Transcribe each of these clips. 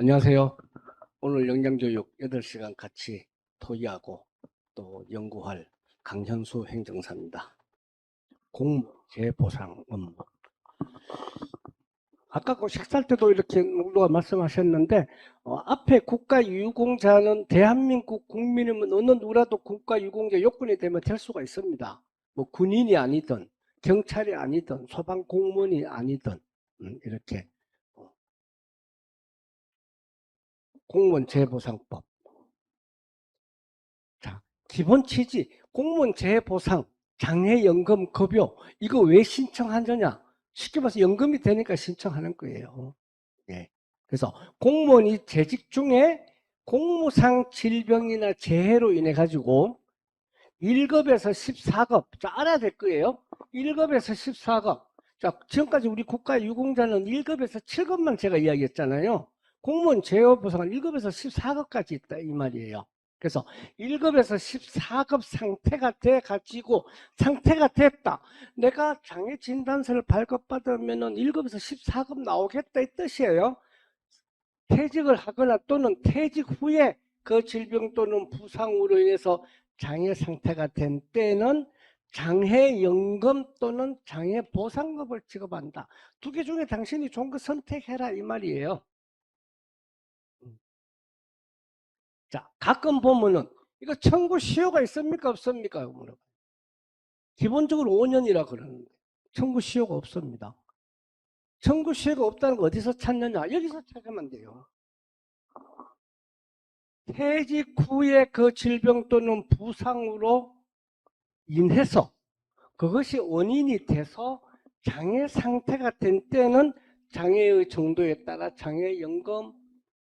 안녕하세요. 오늘 영양교육 8시간 같이 토의하고 또 연구할 강현수 행정사입니다. 공무 재보상 업무. 아까 그 식사할 때도 이렇게 누가 말씀하셨는데 앞에 국가유공자는 대한민국 국민이면 어느 누구라도 국가유공자 요건이 되면 될 수가 있습니다. 뭐 군인이 아니든 경찰이 아니든 소방공무원이 아니든 이렇게 공무원 재보상법. 자, 기본 취지, 공무원 재보상, 장애연금, 급여, 이거 왜 신청하느냐? 쉽게 봐서 연금이 되니까 신청하는 거예요. 예. 그래서 공무원이 재직 중에 공무상 질병이나 재해로 인해 가지고 1급에서 14급, 자, 알아야 될 거예요. 1급에서 14급. 자, 지금까지 우리 국가유공자는 1급에서 7급만 제가 이야기했잖아요. 공무원 재해보상은 1급에서 14급까지 있다, 이 말이에요. 그래서 1급에서 14급 상태가 돼 가지고 상태가 됐다. 내가 장애 진단서를 발급받으면 1급에서 14급 나오겠다 이 뜻이에요. 퇴직을 하거나 또는 퇴직 후에 그 질병 또는 부상으로 인해서 장애 상태가 된 때는 장애연금 또는 장애보상급을 지급한다. 두 개 중에 당신이 좋은 거 선택해라 이 말이에요. 자, 가끔 보면은 이거 청구 시효가 있습니까 없습니까? 기본적으로 5년이라 그러는데 청구 시효가 없습니다. 청구 시효가 없다는 거 어디서 찾느냐? 여기서 찾으면 돼요. 퇴직 후에 그 질병 또는 부상으로 인해서 그것이 원인이 돼서 장애 상태가 된 때는 장애의 정도에 따라 장애연금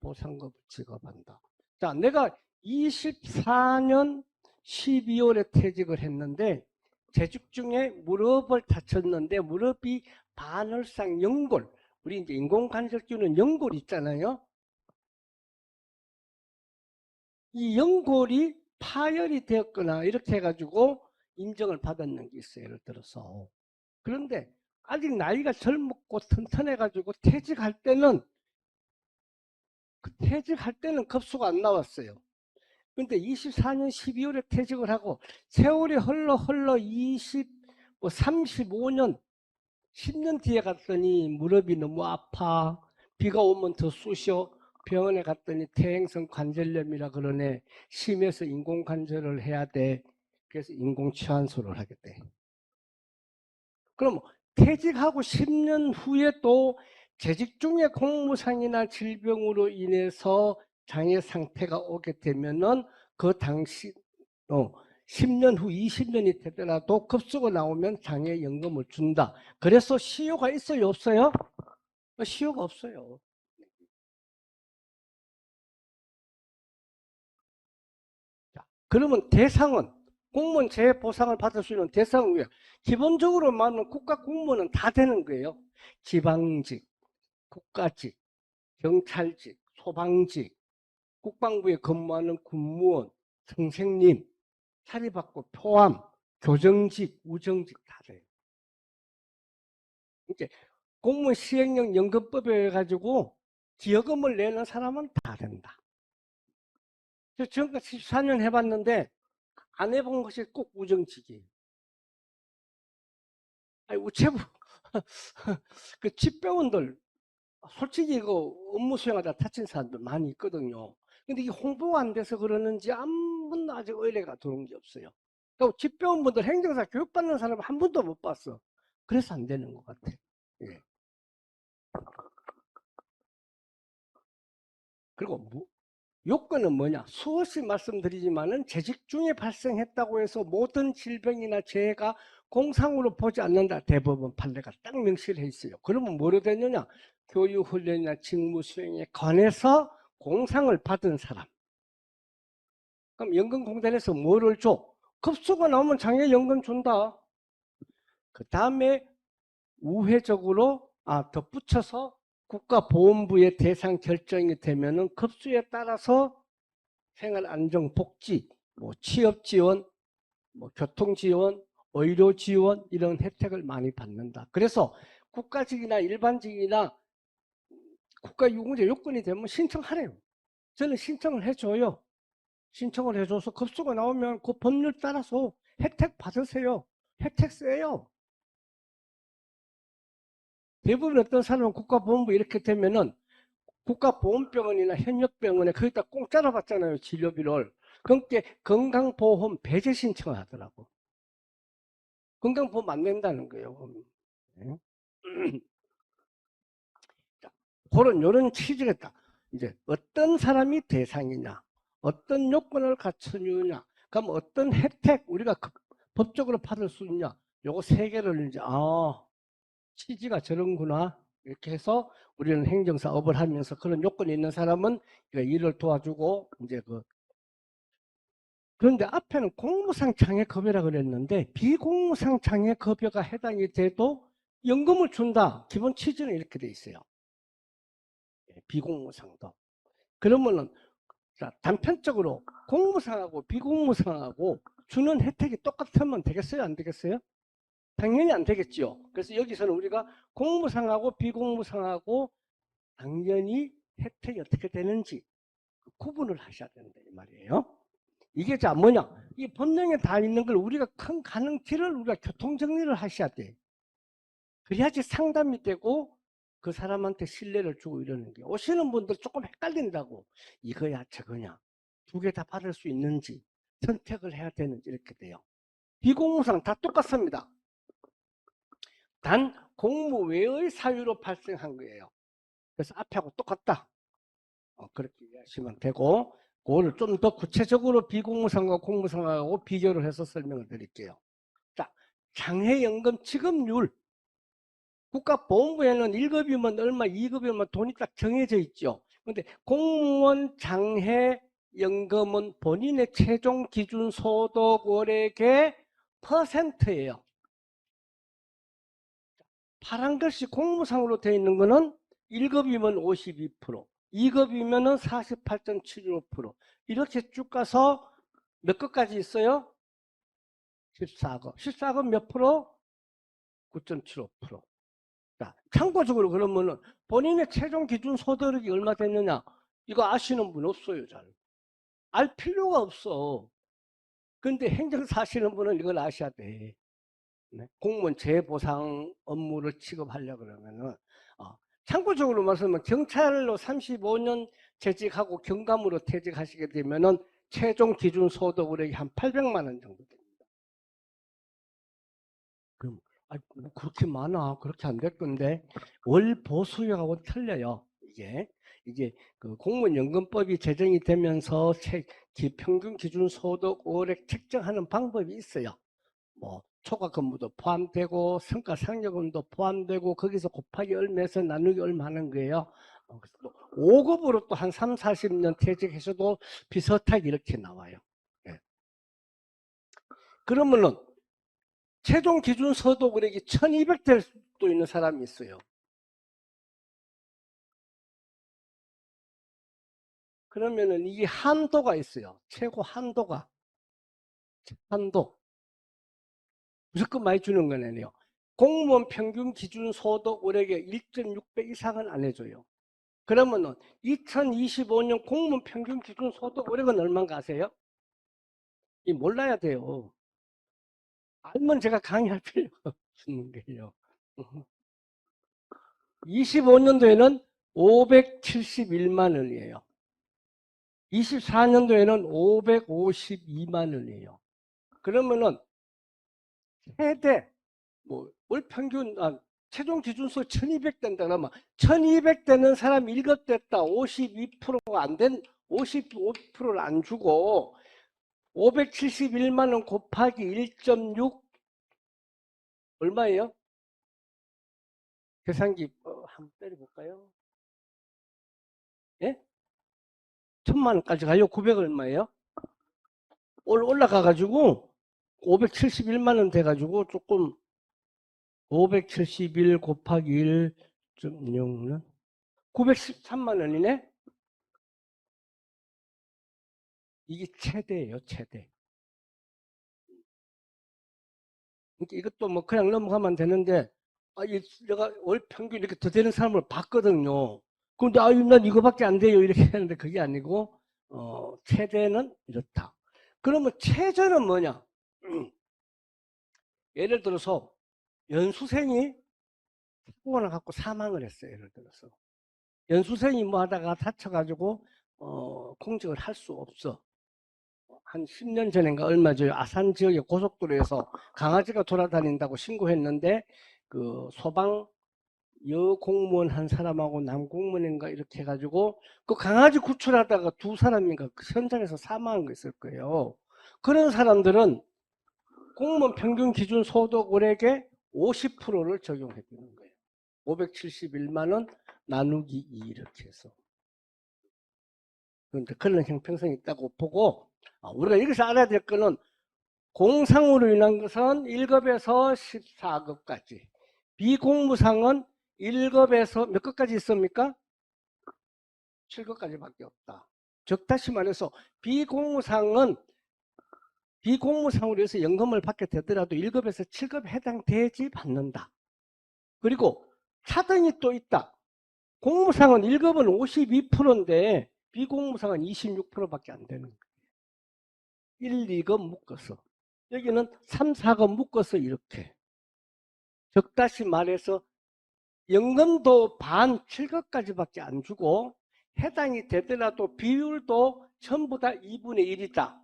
보상금을 지급한다. 자, 내가 24년 12월에 퇴직을 했는데 재직 중에 무릎을 다쳤는데 무릎이 반월상 연골, 우리 이제 인공관절기는 연골 있잖아요. 이 연골이 파열이 되었거나 이렇게 해가지고 인정을 받았는 게 있어요. 예를 들어서. 그런데 아직 나이가 젊고 튼튼해가지고 퇴직할 때는 급수가 안 나왔어요. 근데 24년 12월에 퇴직을 하고 세월이 흘러 35년 10년 뒤에 갔더니 무릎이 너무 아파. 비가 오면 더 쑤셔. 병원에 갔더니 퇴행성 관절염이라 그러네. 심해서 인공관절을 해야 돼. 그래서 인공치환술을 하게 돼. 그럼 퇴직하고 10년 후에 또 재직 중에 공무상이나 질병으로 인해서 장애 상태가 오게 되면은 그 당시 10년 후 20년이 되더라도 급수가 나오면 장애연금을 준다. 그래서 시효가 있어요 없어요? 시효가 없어요. 자, 그러면 대상은 공무원 재보상을 받을 수 있는 대상은 왜? 기본적으로 말하면 국가 공무원은 다 되는 거예요. 지방직, 국가직, 경찰직, 소방직, 국방부에 근무하는 군무원, 선생님, 사립학교 포함, 교정직, 우정직 다 돼요. 이제 공무원 시행령 연금법에 가지고 기여금을 내는 사람은 다 된다. 저 지금까지 14년 해봤는데 안 해본 것이 꼭 우정직이에요. 아니, 우체부 그 집배원들 솔직히 그 업무 수행하다 다친 사람들 많이 있거든요. 근데 이게 홍보가 안 돼서 그러는지 아무도 아직 의뢰가 들어온 게 없어요. 또 집배원분들 행정사 교육받는 사람 한 번도 못 봤어. 그래서 안 되는 것 같아. 예. 그리고 요건은 뭐냐? 수없이 말씀드리지만은 재직 중에 발생했다고 해서 모든 질병이나 재해가 공상으로 보지 않는다. 대법원 판례가 딱 명시를 해 있어요. 그러면 뭐로 되느냐? 교육훈련이나 직무 수행에 관해서 공상을 받은 사람. 그럼 연금공단에서 뭐를 줘? 급수가 나오면 장애연금 준다. 그 다음에 우회적으로 덧붙여서 국가보험부의 대상 결정이 되면은 급수에 따라서 생활안정복지, 뭐 취업지원, 뭐 교통지원, 의료지원 이런 혜택을 많이 받는다. 그래서 국가직이나 일반직이나 국가유공자 요건이 되면 신청하래요. 저는 신청을 해줘요. 신청을 해줘서 급수가 나오면 그 법률 따라서 혜택 받으세요. 혜택 세요. 대부분 어떤 사람은 국가보험부 이렇게 되면은 국가보험병원이나 현역병원에 거기다 공짜로 받잖아요. 진료비를. 그러니까 건강보험 배제 신청을 하더라고. 건강보험 안 낸다는 거예요. 네. 그런 요런 취지가 있다. 이제 어떤 사람이 대상이냐, 어떤 요건을 갖추느냐, 그럼 어떤 혜택 우리가 법적으로 받을 수 있냐, 요거 세 개를 이제 취지가 저런구나 이렇게 해서 우리는 행정사업을 하면서 그런 요건이 있는 사람은 일을 도와주고 이제 그런데 앞에는 공무상 장애급여라 그랬는데 비공무상 장애급여가 해당이 돼도 연금을 준다. 기본 취지는 이렇게 돼 있어요. 비공무상도. 그러면은 자, 단편적으로 공무상하고 비공무상하고 주는 혜택이 똑같으면 되겠어요? 안 되겠어요? 당연히 안 되겠지요. 그래서 여기서는 우리가 공무상하고 비공무상하고 당연히 혜택이 어떻게 되는지 구분을 하셔야 된다 이 말이에요. 이게 자 뭐냐? 이 법령에 다 있는 걸 우리가 큰 가는 길을 우리가 교통정리를 하셔야 돼. 그래야지 상담이 되고 그 사람한테 신뢰를 주고 이러는 게 오시는 분들 조금 헷갈린다고 이거야 저거냐 두 개 다 받을 수 있는지 선택을 해야 되는지 이렇게 돼요. 비공무상 다 똑같습니다. 단 공무 외의 사유로 발생한 거예요. 그래서 앞하고 똑같다. 그렇게 이해하시면 되고 그거를 좀 더 구체적으로 비공무상과 공무상하고 비교를 해서 설명을 드릴게요. 자, 장애연금 지급률 국가보험부에는 1급이면 얼마, 2급이면 돈이 딱 정해져 있죠. 그런데 공무원 장애연금은 본인의 최종 기준 소득월액의 퍼센트예요. 파란 글씨 공무상으로 되어 있는 거는 1급이면 52%, 2급이면 48.75%. 이렇게 쭉 가서 몇 급까지 있어요? 14급. 14급 몇 프로? 9.75%. 자, 참고적으로 그러면은 본인의 최종 기준 소득이 얼마 됐느냐? 이거 아시는 분 없어요, 잘. 알 필요가 없어. 근데 행정사 하시는 분은 이걸 아셔야 돼. 네? 공무원 재보상 업무를 취급하려고 그러면은, 참고적으로 말씀하면 경찰로 35년 재직하고 경감으로 퇴직하시게 되면은 최종 기준 소득으로 한 800만 원 정도 됩니다. 그럼, 뭐 그렇게 많아. 그렇게 안 될 건데, 월 보수요하고 틀려요. 이게 그 공무원연금법이 제정이 되면서 평균 기준 소득 월액 책정하는 방법이 있어요. 뭐 초과 근무도 포함되고 성과 상여금도 포함되고 거기서 곱하기 얼마에서 나누기 얼마 하는 거예요. 5급으로 또 한 3, 40년 퇴직하셔도 비슷하게 이렇게 나와요. 예. 그러면은 최종 기준 소득액이 1200 될 수도 있는 사람이 있어요. 그러면은 이게 한도가 있어요. 최고 한도. 무조건 많이 주는 건 아니에요. 공무원 평균 기준 소득월액의 1.6배 이상은 안 해줘요. 그러면은 2025년 공무원 평균 기준 소득월액은 얼마인가 아세요? 이 몰라야 돼요. 알면 제가 강의할 필요가 없는 거예요. 25년도에는 571만 원이에요. 24년도에는 552만 원이에요. 그러면은 최대 월 평균 최종 기준소 1200 된다 그러면 1200 되는 사람 1급 됐다. 52%가 안 된 55%를 안 주고 571만 원 곱하기 1.6 얼마예요? 계산기 한번 때려볼까요? 예? 1000만 원까지 가요. 900 얼마예요? 올라가가지고 571만 원 돼가지고 조금 571 곱하기 1.6는 913만 원이네? 이게 최대예요, 최대. 그러니까 이것도 뭐 그냥 넘어가면 되는데, 내가 월 평균 이렇게 더 되는 사람을 봤거든요. 근데 난 이거밖에 안 돼요 이렇게 하는데 그게 아니고 최대는 이렇다. 그러면 최저는 뭐냐? 예를 들어서 연수생이 사고를 갖고 사망을 했어요. 예를 들어서 연수생이 뭐 하다가 다쳐가지고 공직을 할 수 없어. 한 10년 전인가 얼마 전에 아산 지역의 고속도로에서 강아지가 돌아다닌다고 신고했는데 그 소방 여 공무원 한 사람하고 남 공무원인가 이렇게 해가지고 그 강아지 구출하다가 두 사람인가 그 현장에서 사망한 거 있을 거예요. 그런 사람들은 공무원 평균 기준 소득원액의 50%를 적용해 주는 거예요. 571만 원 나누기 2 이렇게 해서. 그런데 그런 형평성이 있다고 보고 우리가 여기서 알아야 될 거는 공상으로 인한 것은 1급에서 14급까지 비공무상은 1급에서 몇 급까지 있습니까? 7급까지밖에 없다. 즉 다시 말해서 비공무상으로 해서 연금을 받게 되더라도 1급에서 7급에 해당되지 않는다. 그리고 차등이 또 있다. 공무상은 1급은 52%인데 비공무상은 26%밖에 안 되는 거예요. 1, 2급 묶어서. 여기는 3, 4급 묶어서 이렇게. 즉 다시 말해서 연금도 반 7급까지밖에 안 주고 해당이 되더라도 비율도 전부 다 2분의 1이다.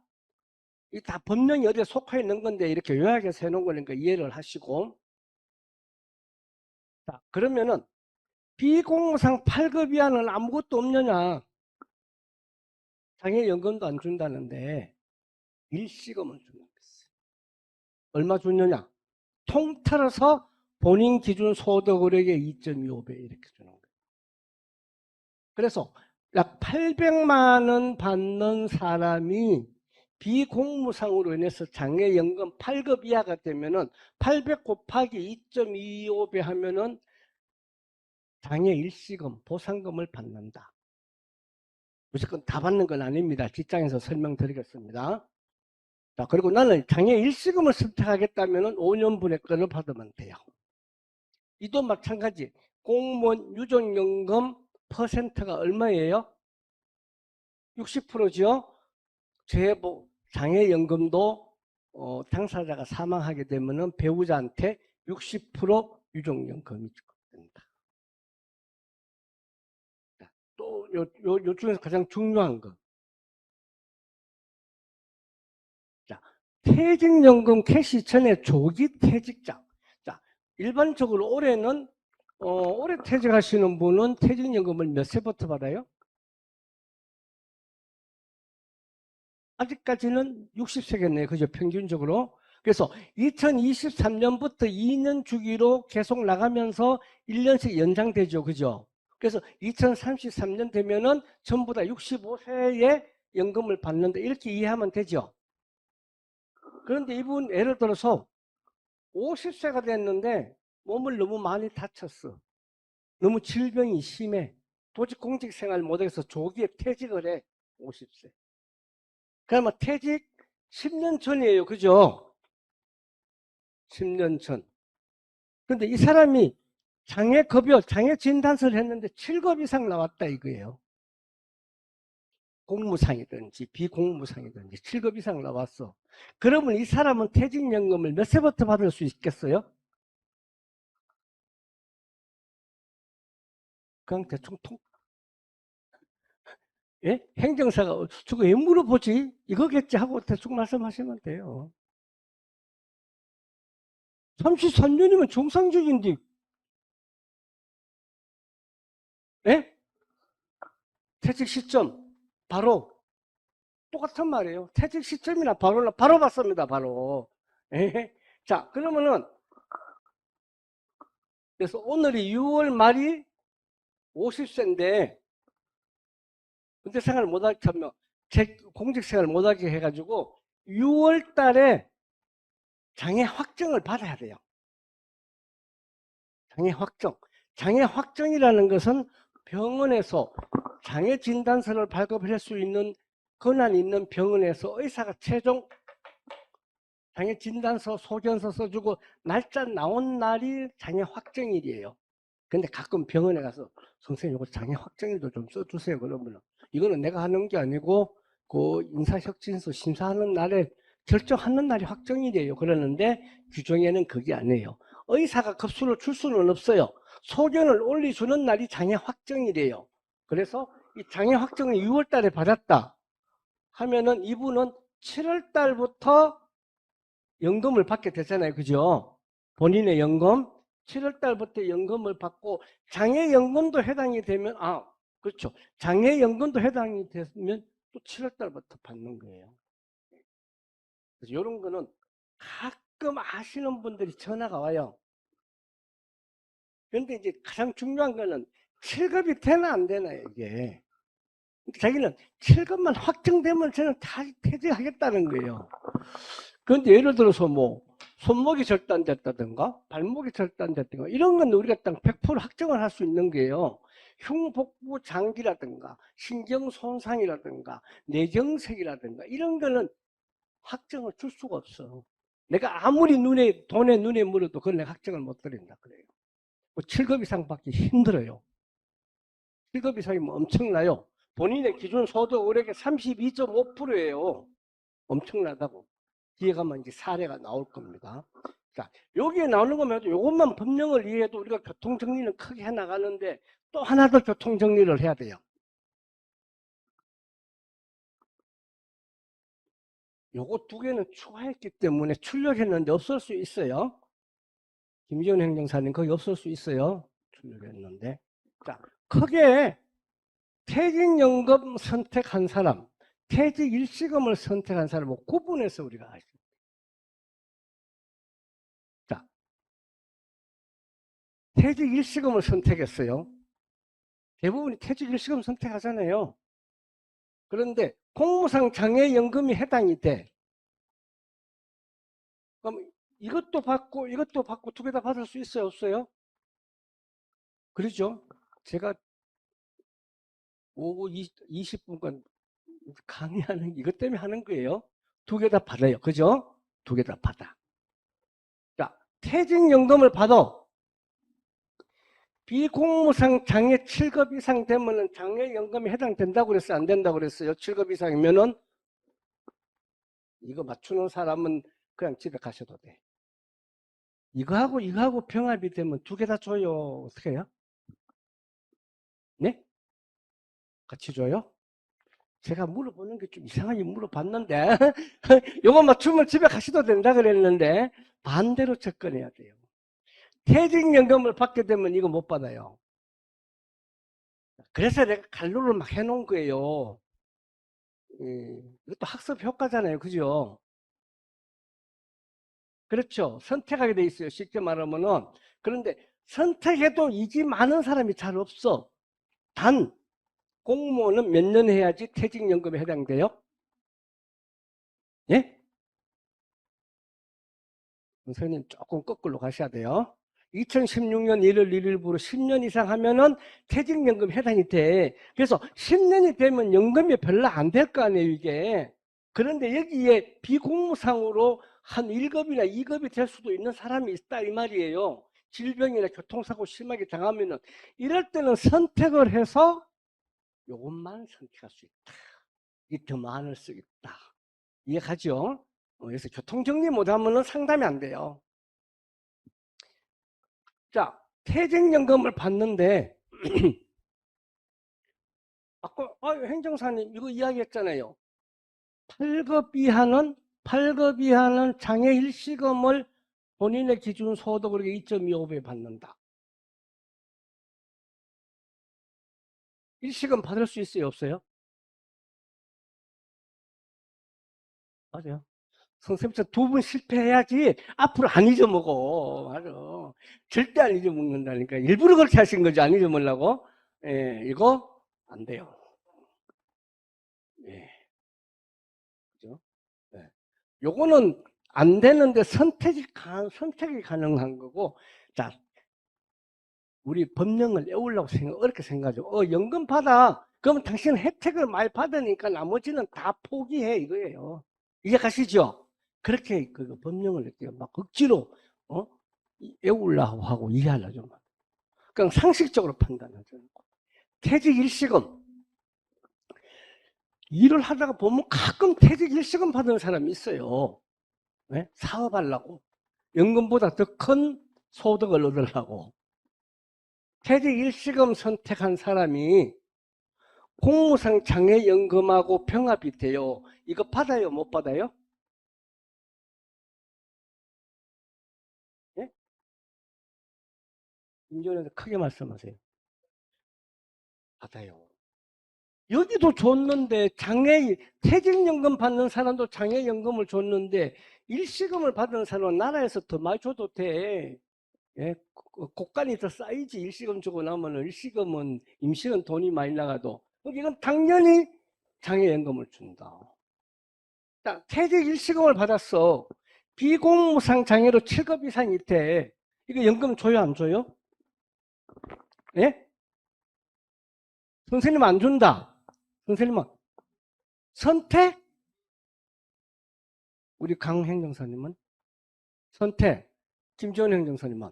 이 다 법령이 어디에 속해 있는 건데 이렇게 요약해서 해놓은 거니까 이해를 하시고. 자, 그러면은 비공무상 8급 이하는 아무것도 없느냐? 장애연금도 안 준다는데 일시금은 주는 거지. 얼마 주느냐? 통틀어서 본인 기준 소득원액의 2.25배 이렇게 주는 거예요. 그래서 약 800만 원 받는 사람이 비공무상으로 인해서 장애연금 8급 이하가 되면은 800 곱하기 2.25배 하면은 장애 일시금, 보상금을 받는다. 무조건 다 받는 건 아닙니다. 직장에서 설명드리겠습니다. 자, 그리고 나는 장애 일시금을 선택하겠다면 5년분의 건을 받으면 돼요. 이도 마찬가지. 공무원 유족연금 퍼센트가 얼마예요? 60%죠. 장애연금도 당사자가 사망하게 되면 배우자한테 60% 유족연금이 된다. 또 요 중에서 가장 중요한 거. 자, 퇴직연금 캐시 전에 조기 퇴직자. 자, 일반적으로 올해는 올해 퇴직하시는 분은 퇴직연금을 몇 세부터 받아요? 아직까지는 60세겠네요. 그죠? 평균적으로. 그래서 2023년부터 2년 주기로 계속 나가면서 1년씩 연장되죠. 그죠? 그래서 2033년 되면은 전부 다 65세에 연금을 받는다. 이렇게 이해하면 되죠. 그런데 이분 예를 들어서 50세가 됐는데 몸을 너무 많이 다쳤어. 너무 질병이 심해. 도직 공직생활 못해서 조기에 퇴직을 해. 50세. 그러면 퇴직 10년 전이에요. 그죠? 10년 전. 근데 이 사람이 장애급여, 장애진단서를 했는데 7급 이상 나왔다 이거예요. 공무상이든지 비공무상이든지 7급 이상 나왔어. 그러면 이 사람은 퇴직연금을 몇 세부터 받을 수 있겠어요? 그냥 대충 예? 행정사가 저거 왜 물어보지? 이거겠지 하고 대충 말씀하시면 돼요. 33년이면 정상적인데 예? 퇴직 시점 바로 똑같은 말이에요. 퇴직 시점이나 바로 봤습니다. 바로. 예? 자, 그러면은 그래서 오늘이 6월 말이 50세인데 군대 생활 못하게 하면 공직 생활 못하게 해가지고 6월 달에 장애 확정을 받아야 돼요. 장애 확정. 장애 확정이라는 것은 병원에서 장애 진단서를 발급할 수 있는 권한이 있는 병원에서 의사가 최종 장애 진단서 소견서 써주고 날짜 나온 날이 장애 확정일이에요. 근데 가끔 병원에 가서 선생님 이거 장애 확정일도 좀 써주세요. 그러면 이거는 내가 하는 게 아니고 그 인사혁신서 심사하는 날에 결정하는 날이 확정일이에요. 그러는데 규정에는 그게 아니에요. 의사가 급수를 줄 수는 없어요. 소견을 올려주는 날이 장애 확정일이에요. 그래서 이 장애 확정을 6월 달에 받았다 하면은 이분은 7월 달부터 연금을 받게 되잖아요. 그죠? 본인의 연금. 7월 달부터 연금을 받고 장애연금도 해당이 되면 그렇죠. 장애연금도 해당이 되면 또 7월 달부터 받는 거예요. 그래서 이런 거는 가끔 아시는 분들이 전화가 와요. 그런데 이제 가장 중요한 거는 7급이 되나 안 되나요, 이게. 자기는 7급만 확정되면 저는 다 퇴직하겠다는 거예요. 그런데 예를 들어서 뭐 손목이 절단됐다든가 발목이 절단됐다든가 이런 건 우리가 딱 100% 확정을 할 수 있는 거예요. 흉복부 장기라든가 신경 손상이라든가 뇌경색이라든가 이런 거는 확정을 줄 수가 없어. 내가 아무리 돈에 눈에 물어도 그건 내가 확정을 못 드린다 그래요. 뭐 7급 이상 받기 힘들어요. 7급 이상이면 엄청나요. 본인의 기준 소득 월액의 32.5%예요. 엄청나다고. 뒤에 가면 이제 사례가 나올 겁니다. 자, 여기에 나오는 거면 이것만 법령을 이해해도 우리가 교통정리는 크게 해나가는데 또 하나 더 교통정리를 해야 돼요. 요거 두 개는 추가했기 때문에 출력했는데 없을 수 있어요. 김지원 행정사님 거기 없을 수 있어요. 출력했는데. 자, 크게 퇴직연금 선택한 사람, 퇴직 일시금을 선택한 사람을 구분해서 우리가 하죠. 자, 퇴직 일시금을 선택했어요. 대부분이 퇴직 일시금 선택하잖아요. 그런데 공무상 장애연금이 해당이 돼. 그럼 이것도 받고 이것도 받고 두 개 다 받을 수 있어요, 없어요? 그러죠. 제가 오후 20분간 강의하는 이것 때문에 하는 거예요. 두 개 다 받아요. 그죠? 두 개 다 받아. 자, 퇴직연금을 받아. 비공무상 장애 7급 이상 되면은 장애연금에 해당된다고 그랬어요? 안 된다고 그랬어요? 7급 이상이면은 이거 맞추는 사람은 그냥 집에 가셔도 돼. 이거하고 병합이 되면 두 개 다 줘요. 어떻게 해요? 네? 같이 줘요? 제가 물어보는 게 좀 이상하게 물어봤는데 이거 맞추면 집에 가셔도 된다 그랬는데 반대로 접근해야 돼요. 퇴직연금을 받게 되면 이거 못 받아요. 그래서 내가 갈로를 막 해놓은 거예요. 이것도 학습 효과잖아요. 그죠? 그렇죠. 선택하게 돼 있어요. 쉽게 말하면은. 그런데 선택해도 이기 많은 사람이 잘 없어. 단 공무원은 몇 년 해야지 퇴직연금에 해당돼요? 예? 선생님 조금 거꾸로 가셔야 돼요. 2016년 1월 1일부로 10년 이상 하면은 퇴직연금 해당이 돼. 그래서 10년이 되면 연금이 별로 안 될 거 아니에요, 이게. 그런데 여기에 비공무상으로 한 1급이나 2급이 될 수도 있는 사람이 있다, 이 말이에요. 질병이나 교통사고 심하게 당하면은. 이럴 때는 선택을 해서 요것만 선택할 수 있다. 이게 더 많을 수 있다. 이해가죠? 그래서 교통정리 못하면은 상담이 안 돼요. 자, 퇴직연금을 받는데 아까 행정사님 이거 이야기했잖아요. 8급 이하는 장애 일시금을 본인의 기준 소득으로 2.25배 받는다. 일시금 받을 수 있어요, 없어요? 맞아요. 선생님 두 번 실패해야지 앞으로 안 잊어먹어. 맞아. 절대 안 잊어먹는다니까. 일부러 그렇게 하신 거죠. 안 잊어먹으려고. 예, 이거 안 돼요. 예, 그죠? 예. 요거는 안 되는데 선택이 가능한 거고. 자, 우리 법령을 외우려고 어렵게 생각하죠. 연금 받아. 그러면 당신은 혜택을 많이 받으니까 나머지는 다 포기해. 이거예요. 이해가시죠? 그렇게 그 법령을 이렇게 막 억지로, 어? 외우려고 하고 이해하려고. 그냥 상식적으로 판단하죠. 퇴직 일시금. 일을 하다가 보면 가끔 퇴직 일시금 받는 사람이 있어요. 네? 사업하려고. 연금보다 더 큰 소득을 얻으려고. 퇴직 일시금 선택한 사람이 공무상 장애연금하고 병합이 돼요. 이거 받아요? 못 받아요? 예? 임종원에서 크게 말씀하세요. 받아요. 여기도 줬는데 퇴직연금 받는 사람도 장애연금을 줬는데 일시금을 받는 사람은 나라에서 더 많이 줘도 돼. 예? 곡간이 더 쌓이지. 일시금 주고 나면 일시금은 임시는 돈이 많이 나가도 이건 당연히 장애연금을 준다. 자, 퇴직 일시금을 받았어. 비공무상 장애로 7급 이상일 때 이거 연금 줘요 안 줘요? 예? 선생님 안 준다. 선생님은 선택? 우리 강 행정사님은 선택. 김지원 행정사님은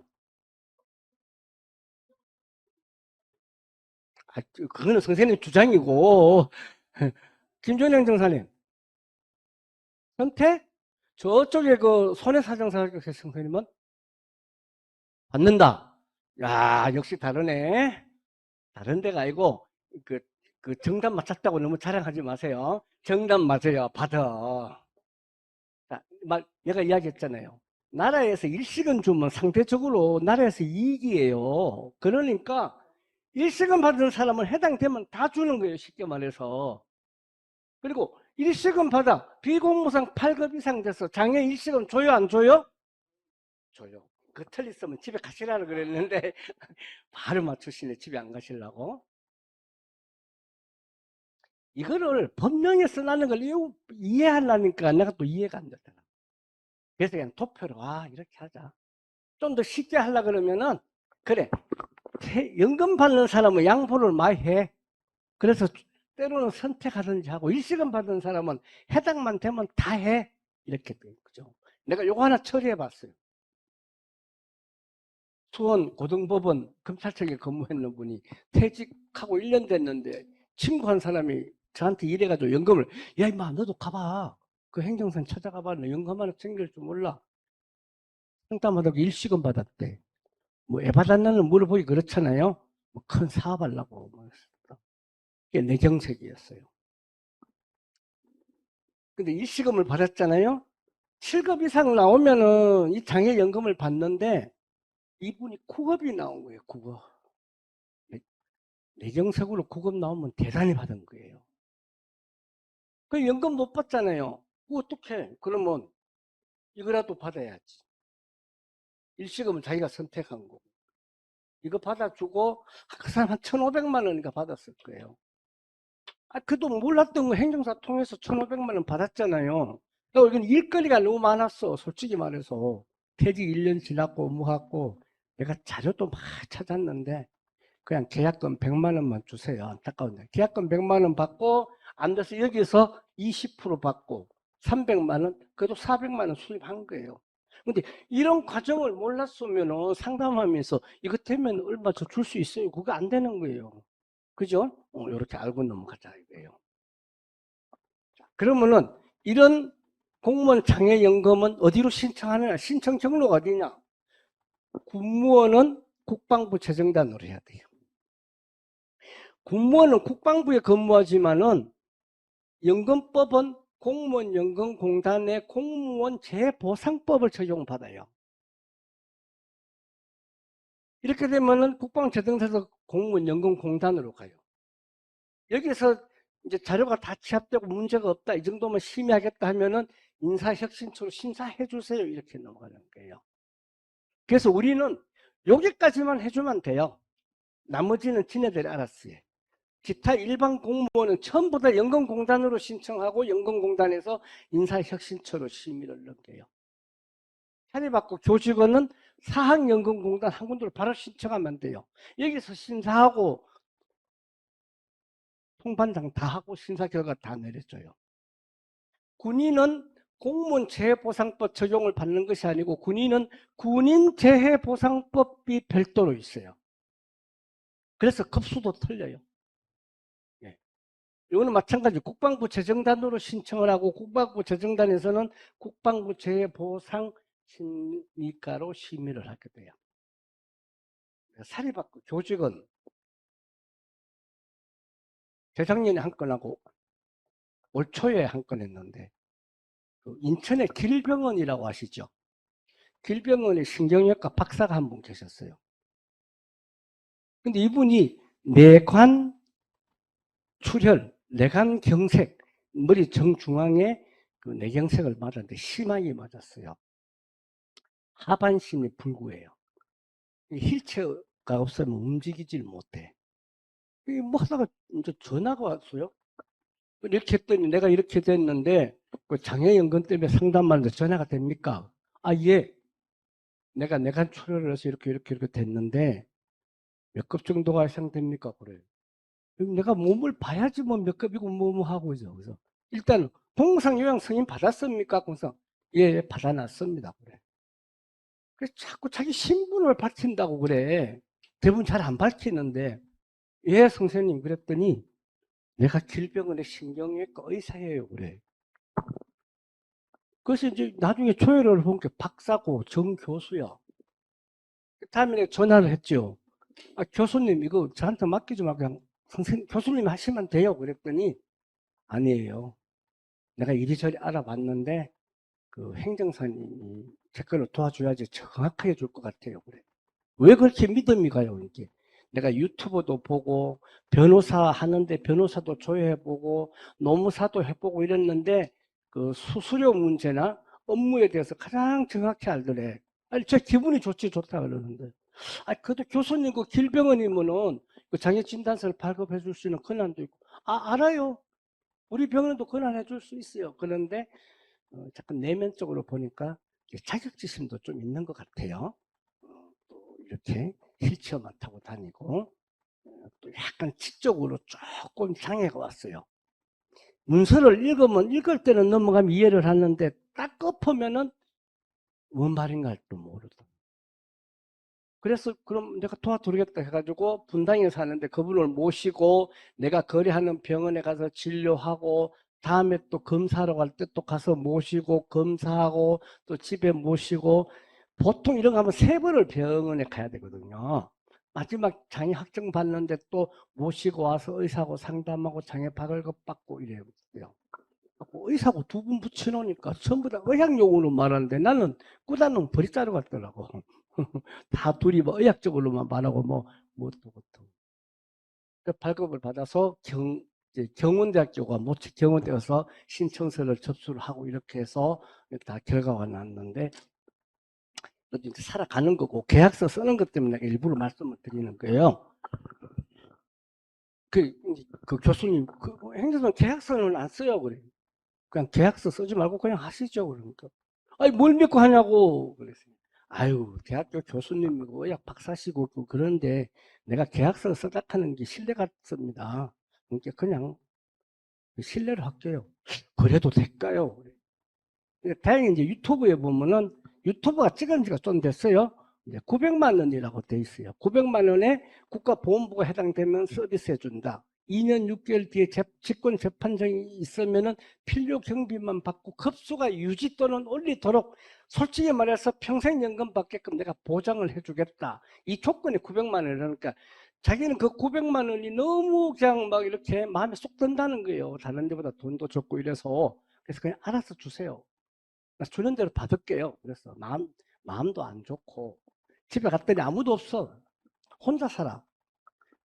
그거는 선생님 주장이고 김지원 행정사님 선택? 저쪽에 그 손해사정사 선생님은 받는다. 야, 역시 다르네. 다른 데가 아니고 그, 그 정답 맞췄다고 너무 자랑하지 마세요. 정답 맞아요. 받아. 자, 내가 이야기했잖아요. 나라에서 일시금 주면 상대적으로 나라에서 이익이에요. 그러니까 일시금 받은 사람은 해당되면 다 주는 거예요. 쉽게 말해서. 그리고 일시금 받아 비공무상 8급 이상 돼서 장애 일시금 줘요 안 줘요? 줘요. 그 틀렸으면 집에 가시라고 그랬는데 바로 맞추시네. 집에 안 가시려고. 이거를 법령에 써놨는 걸 이해하려니까 내가 또 이해가 안 되잖아. 그래서 그냥 투표로 이렇게 하자. 좀 더 쉽게 하려 그러면은 그래 연금 받는 사람은 양보를 많이 해. 그래서 때로는 선택하든지 하고 일시금 받는 사람은 해당만 되면 다 해. 이렇게 돼. 그죠? 내가 요거 하나 처리해 봤어요. 수원 고등법원 검찰청에 근무했는 분이 퇴직하고 1년 됐는데 친구 한 사람이 저한테 이래가지고 연금을 야 임마 너도 가봐. 그 행정사 찾아가봐. 너 연금 하나 챙길 줄 몰라. 상담하다가 일시금 받았대. 뭐 애 받았나는 물어보기 그렇잖아요. 뭐 큰 사업하려고. 그게 내 정책이었어요. 근데 일시금을 받았잖아요. 7급 이상 나오면은 이 장애연금을 받는데 이분이 9급이 나온 거예요. 9급. 내정책으로 9급 나오면 대단히 받은 거예요. 그 연금 못 받잖아요. 어떡해. 그러면 이거라도 받아야지. 일시금은 자기가 선택한 거고. 이거 받아주고 그 사람 한 1,500만 원인가 받았을 거예요. 그도 몰랐던 거 행정사 통해서 1,500만 원 받았잖아요. 그러니까 이건 일거리가 너무 많았어. 솔직히 말해서. 퇴직 1년 지났고 뭐 갖고 내가 자료도 막 찾았는데 그냥 계약금 100만 원만 주세요. 안타까운데. 계약금 100만 원 받고 안 돼서 여기서 20% 받고 300만 원, 그래도 400만 원 수입한 거예요. 근데 이런 과정을 몰랐으면 상담하면서 이거 되면 얼마 더 줄 수 있어요. 그거 안 되는 거예요. 그죠? 이렇게 알고 넘어가자 이거예요. 그러면은 이런 공무원 장애연금은 어디로 신청하느냐? 신청 경로가 어디냐? 군무원은 국방부 재정단으로 해야 돼요. 군무원은 국방부에 근무하지만은 연금법은 공무원 연금공단의 공무원 재보상법을 적용받아요. 이렇게 되면은 국방재정사에서 공무원 연금공단으로 가요. 여기서 이제 자료가 다 취합되고 문제가 없다 이 정도면 심의하겠다 하면은 인사혁신처로 심사해 주세요 이렇게 넘어가는 거예요. 그래서 우리는 여기까지만 해주면 돼요. 나머지는 지네들이 알았어요. 기타 일반 공무원은 전부 다 연금공단으로 신청하고 연금공단에서 인사혁신처로 심의를 넘겨요. 차례받고 교직원은 사학연금공단 한 군데로 바로 신청하면 돼요. 여기서 심사하고 통반장 다 하고 심사 결과 다 내려줘요. 군인은 공무원 재해보상법 적용을 받는 것이 아니고 군인은 군인 재해보상법이 별도로 있어요. 그래서 급수도 틀려요. 예. 이거는 마찬가지 국방부 재정단으로 신청을 하고 국방부 재정단에서는 국방부 재보상 심의과로 심의를 하게 돼요. 사립학교 교직은 재작년에 한 건 하고 올 초에 한 건 했는데 그 인천의 길병원이라고 아시죠? 길병원의 신경외과 박사가 한 분 계셨어요. 근데 이분이 뇌관 출혈, 뇌관 경색, 머리 정중앙에 그 뇌경색을 맞았는데 심하게 맞았어요. 하반신이 불구해요. 휠체어가 없으면 움직이질 못해. 뭐 하다가 이제 전화가 왔어요. 이렇게 했더니 내가 이렇게 됐는데 그 장애연금 때문에 상담하는데 전화가 됩니까? 아, 예. 내가 뇌관 출혈을 해서 이렇게 됐는데 몇 급 정도가 해당됩니까? 그래. 내가 몸을 봐야지 뭐 몇 급이고 뭐 하고 있어. 그래서 일단 동상요양 승인 받았습니까? 그래서 예, 받아놨습니다. 그래. 그래서 자꾸 자기 신분을 밝힌다고 그래. 대부분 잘 안 밝히는데 예, 선생님 그랬더니 내가 길병원의 신경외과 의사예요. 그래. 그래서 이제 나중에 조회를 본 게 박사고 정교수야. 다음에 내가 전화를 했죠. 아, 교수님 이거 저한테 맡기지 말고 그냥 선생님, 교수님 하시면 돼요. 그랬더니 아니에요. 내가 이리저리 알아봤는데 그 행정사님이 제 걸로 도와줘야지 정확하게 줄 것 같아요. 그래. 왜 그렇게 믿음이 가요? 이게 내가 유튜브도 보고 변호사 하는데 변호사도 조회해보고 노무사도 해보고 이랬는데 그 수수료 문제나 업무에 대해서 가장 정확히 알더래. 아니 제 기분이 좋다 그러는데 아 그래도 교수님 그 길병원이면은 그 장애 진단서를 발급해 줄 수 있는 권한도 있고 아 알아요. 우리 병원도 권한해 줄 수 있어요. 그런데 잠깐 내면적으로 보니까 자격지심도 좀 있는 것 같아요. 또 이렇게 휠체어만 타고 다니고 또 약간 지적으로 조금 장애가 왔어요. 문서를 읽으면 읽을 때는 넘어가면 이해를 하는데 딱 엎으면은 뭔 말인가 또 모르더라고요. 그래서 그럼 내가 도와드리겠다 해가지고 분당에 사는데 그분을 모시고 내가 거래하는 병원에 가서 진료하고 다음에 또 검사하러 갈 때 또 가서 모시고 검사하고 또 집에 모시고 보통 이런 거 하면 세 번을 병원에 가야 되거든요. 마지막 장애 확정 받는데 또 모시고 와서 의사하고 상담하고 장애 발급 받고 이래요. 의사하고 두 분 붙여놓으니까 전부 다 의학용어로 말하는데 나는 꾸다는 버리자루 같더라고. 다 둘이 뭐 의학적으로만 말하고 뭐 어떠고. 발급을 받아서 이제 경운대학교가 모집 경운대여서 신청서를 접수를 하고 이렇게 해서 다 결과가 났는데 이제 살아가는 거고 계약서 쓰는 것 때문에 일부러 말씀을 드리는 거예요. 그 교수님 행정상 계약서는 안 써요 그래. 그냥 계약서 쓰지 말고 그냥 하시죠 그러니까. 아니 뭘 믿고 하냐고 그랬어요. 아유 대학교 교수님이고 의학 박사시고 그런데 내가 계약서 써작하는 게 신뢰 같습니다. 그러니까 그냥 신뢰를 할게요. 그래도 될까요? 다행히 이제 유튜브에 보면은 유튜브가 찍은 지가 좀 됐어요. 이제 900만 원이라고 돼 있어요. 900만 원에 국가보훈부가 해당되면 서비스 해준다. 2년 6개월 뒤에 직권 재판정이 있으면은 필요 경비만 받고 급수가 유지 또는 올리도록 솔직히 말해서 평생연금 받게끔 내가 보장을 해주겠다. 이 조건이 900만 원이라니까 자기는 그 900만 원이 너무 그냥 막 이렇게 마음에 쏙 든다는 거예요. 다른 데보다 돈도 적고 이래서. 그래서 그냥 알아서 주세요. 주는 대로 받을게요. 그래서 마음도 안 좋고 집에 갔더니 아무도 없어. 혼자 살아.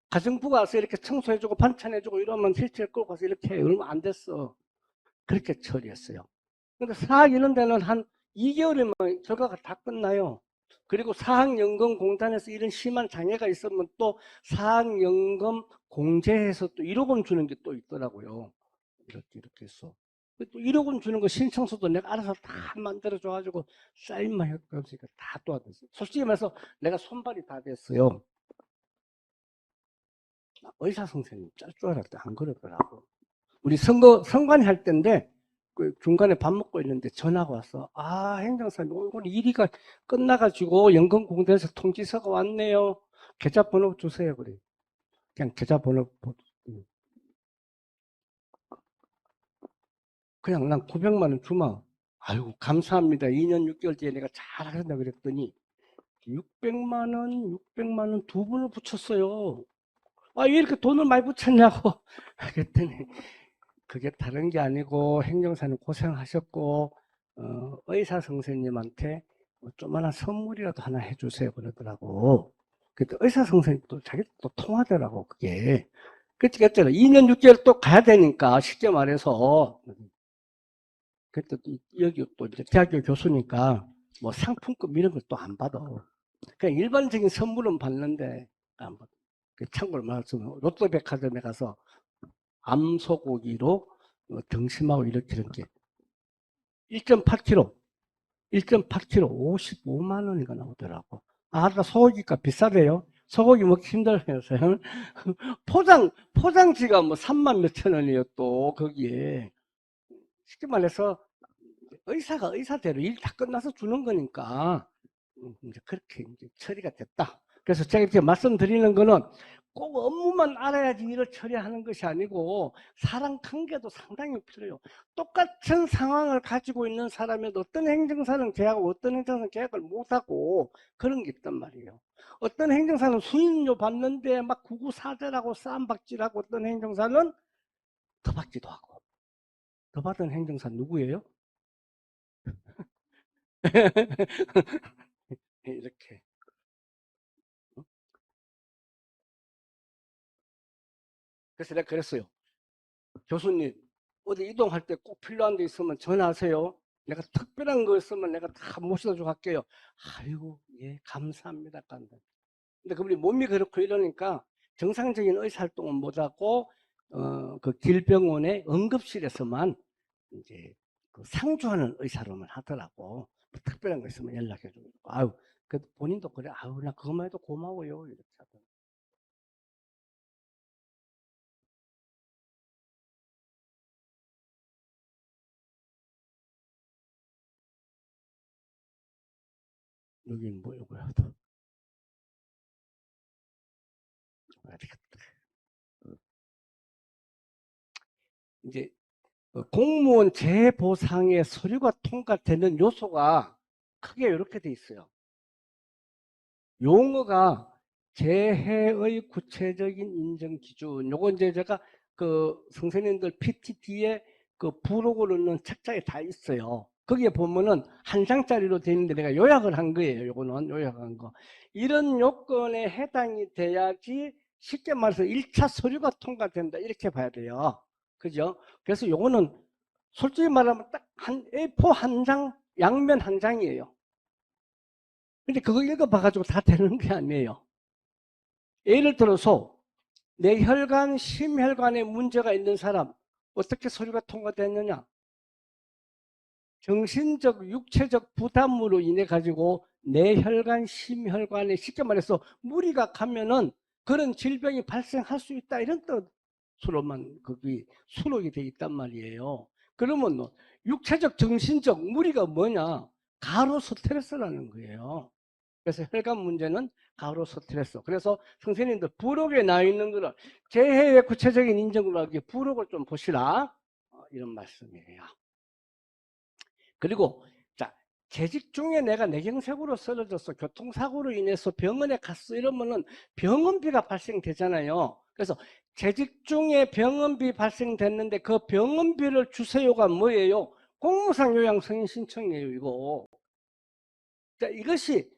가정부가 와서 이렇게 청소해주고 반찬해주고 이러면 휠체어 끌고 가서 이렇게 해. 얼마 안 됐어. 그렇게 처리했어요. 근데 사학 이런 데는 한 2개월이면 결과가 다 끝나요. 그리고 사학연금공단에서 이런 심한 장애가 있으면 또 사학연금 공제해서 또 1억 원 주는 게 또 있더라고요. 이렇게 해서. 또 1억 원 주는 거 신청서도 내가 알아서 다 만들어줘가지고 사인만 했으니까 다 도와줬어요. 솔직히 말해서 내가 손발이 다 됐어요. 의사 선생님 짤 줄 알았대. 안 그러더라고. 우리 선관위 할 때인데 그 중간에 밥 먹고 있는데 전화가 왔어. 아, 행정사님 오늘 일이가 끝나가지고 연금공단에서 통지서가 왔네요. 계좌번호 주세요. 그래. 그냥 계좌번호 그냥 난 900만 원 주마. 아이고 감사합니다. 2년 6개월째 내가 잘하신다 그랬더니 600만 원, 600만 원 두 분을 붙였어요. 아, 왜 이렇게 돈을 많이 붙였냐고. 그랬더니 그게 다른 게 아니고 행정사는 고생하셨고 의사 선생님한테 뭐 조그마한 선물이라도 하나 해주세요 그러더라고. 그때 의사 선생님도 자기 또 통하더라고 그게. 그랬잖아. 2년 6개월 또 가야 되니까 쉽게 말해서 그때 또 여기 또 이제 대학교 교수니까 뭐 상품권 이런 걸 또 안 받아. 그냥 일반적인 선물은 받는데 안 받아. 참고로 말하자면 롯데백화점에 가서 암소고기로 등심하고 이렇게 1.8kg, 1.8kg 55만 원이가 나오더라고. 아, 나 소고기가 비싸대요. 소고기 먹기 힘들어서 포장지가 뭐 3만 몇천 원이에요 또 거기에. 쉽게 말해서 의사가 의사대로 일 다 끝나서 주는 거니까 이제 그렇게 이제 처리가 됐다. 그래서 제가 이렇게 말씀드리는 거는 꼭 업무만 알아야지 일을 처리하는 것이 아니고 사람 관계도 상당히 필요해요. 똑같은 상황을 가지고 있는 사람에도 어떤 행정사는 계약하고 어떤 행정사는 계약을 못하고 그런 게 있단 말이에요. 어떤 행정사는 수임료 받는데 막 구구사절하고 쌈박질하고 어떤 행정사는 더 받기도 하고. 더 받은 행정사 누구예요? 이렇게. 그래서 내가 그랬어요. 교수님, 어디 이동할 때 꼭 필요한 데 있으면 전화하세요. 내가 특별한 거 있으면 내가 다 모셔다 주고 갈게요. 아이고, 예, 감사합니다. 근데 그분이 몸이 그렇고 이러니까 정상적인 의사활동은 못하고, 그 길병원의 응급실에서만 이제 그 상주하는 의사로만 하더라고. 뭐 특별한 거 있으면 연락해 주고. 아유, 그 본인도 그래. 아유, 나 그것만 해도 고마워요. 이렇게 하더라고. 여기는 뭐, 이거야. 이제 공무원 재보상의 서류가 통과되는 요소가 크게 이렇게 돼 있어요. 용어가 재해의 구체적인 인정 기준. 요거 이제 제가 그 선생님들 PTT에 그 부록을 넣는 책자에 다 있어요. 거기에 보면은 한 장짜리로 되어 있는데 내가 요약을 한 거예요. 요거는 요약한 거. 이런 요건에 해당이 돼야지 쉽게 말해서 1차 서류가 통과된다. 이렇게 봐야 돼요. 그죠? 그래서 요거는 솔직히 말하면 딱 한 A4 한 장, 양면 한 장이에요. 근데 그거 읽어봐가지고 다 되는 게 아니에요. 예를 들어서 뇌혈관, 심혈관에 문제가 있는 사람 어떻게 서류가 통과됐느냐? 정신적, 육체적 부담으로 인해 가지고 뇌혈관, 심혈관에 쉽게 말해서 무리가 가면은 그런 질병이 발생할 수 있다 이런 뜻으로만 거기 수록이 돼 있단 말이에요. 그러면 육체적, 정신적 무리가 뭐냐? 가로 스트레스라는 거예요. 그래서 혈관 문제는 가로 스트레스. 그래서 선생님들 부록에 나와 있는 거를 재해의 구체적인 인정으로 하기 부록을 좀 보시라. 이런 말씀이에요. 그리고 자, 재직 중에 내가 뇌경색으로 쓰러졌어. 교통사고로 인해서 병원에 갔어. 이러면은 병원비가 발생되잖아요. 그래서 재직 중에 병원비 발생됐는데 그 병원비를 주세요가 뭐예요? 공무상 요양 승인 신청이에요, 이거. 자, 이것이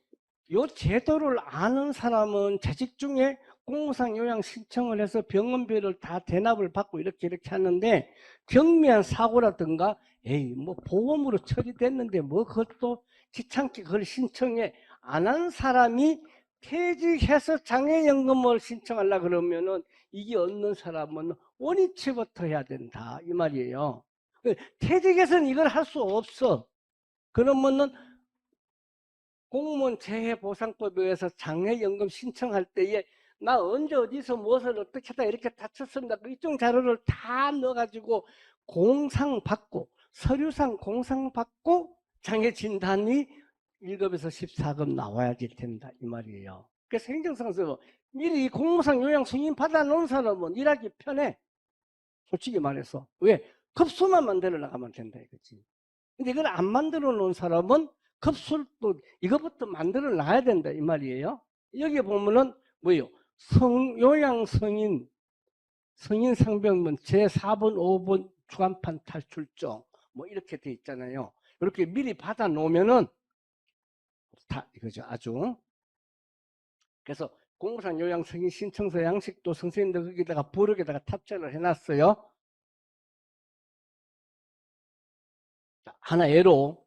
요 제도를 아는 사람은 재직 중에 공무상 요양 신청을 해서 병원비를 다 대납을 받고 이렇게 하는데 경미한 사고라든가 에이 뭐 보험으로 처리됐는데 뭐 그것도 귀찮게 그걸 신청해 안 한 사람이 퇴직해서 장애연금을 신청하려 그러면은 이게 없는 사람은 원위치부터 해야 된다 이 말이에요. 퇴직해서는 이걸 할 수 없어. 그러면은 공무원 재해보상법에 의해서 장애연금 신청할 때에 나 언제 어디서 무엇을 어떻게 하다 이렇게 다쳤습니다. 이쪽 자료를 다 넣어가지고 공상받고 서류상 공상받고 장애진단이 1급에서 14급 나와야 될 텐다 이 말이에요. 그래서 행정상에서 미리 공무상 요양 승인 받아놓은 사람은 일하기 편해. 솔직히 말해서. 왜? 급수만 만들어 나가면 된다 이거지. 근데 이걸 안 만들어 놓은 사람은 급수를 또 이것부터 만들어 놔야 된다 이 말이에요. 여기 보면은 뭐예요? 요양 승인 상병문 제4번 5번 주간판 탈출정 뭐 이렇게 돼 있잖아요. 이렇게 미리 받아 놓으면은 다 이거죠. 아주. 그래서 공무상 요양 승인 신청서 양식도 선생님들 거기다가 부록에다가 탑재를 해놨어요. 하나 예로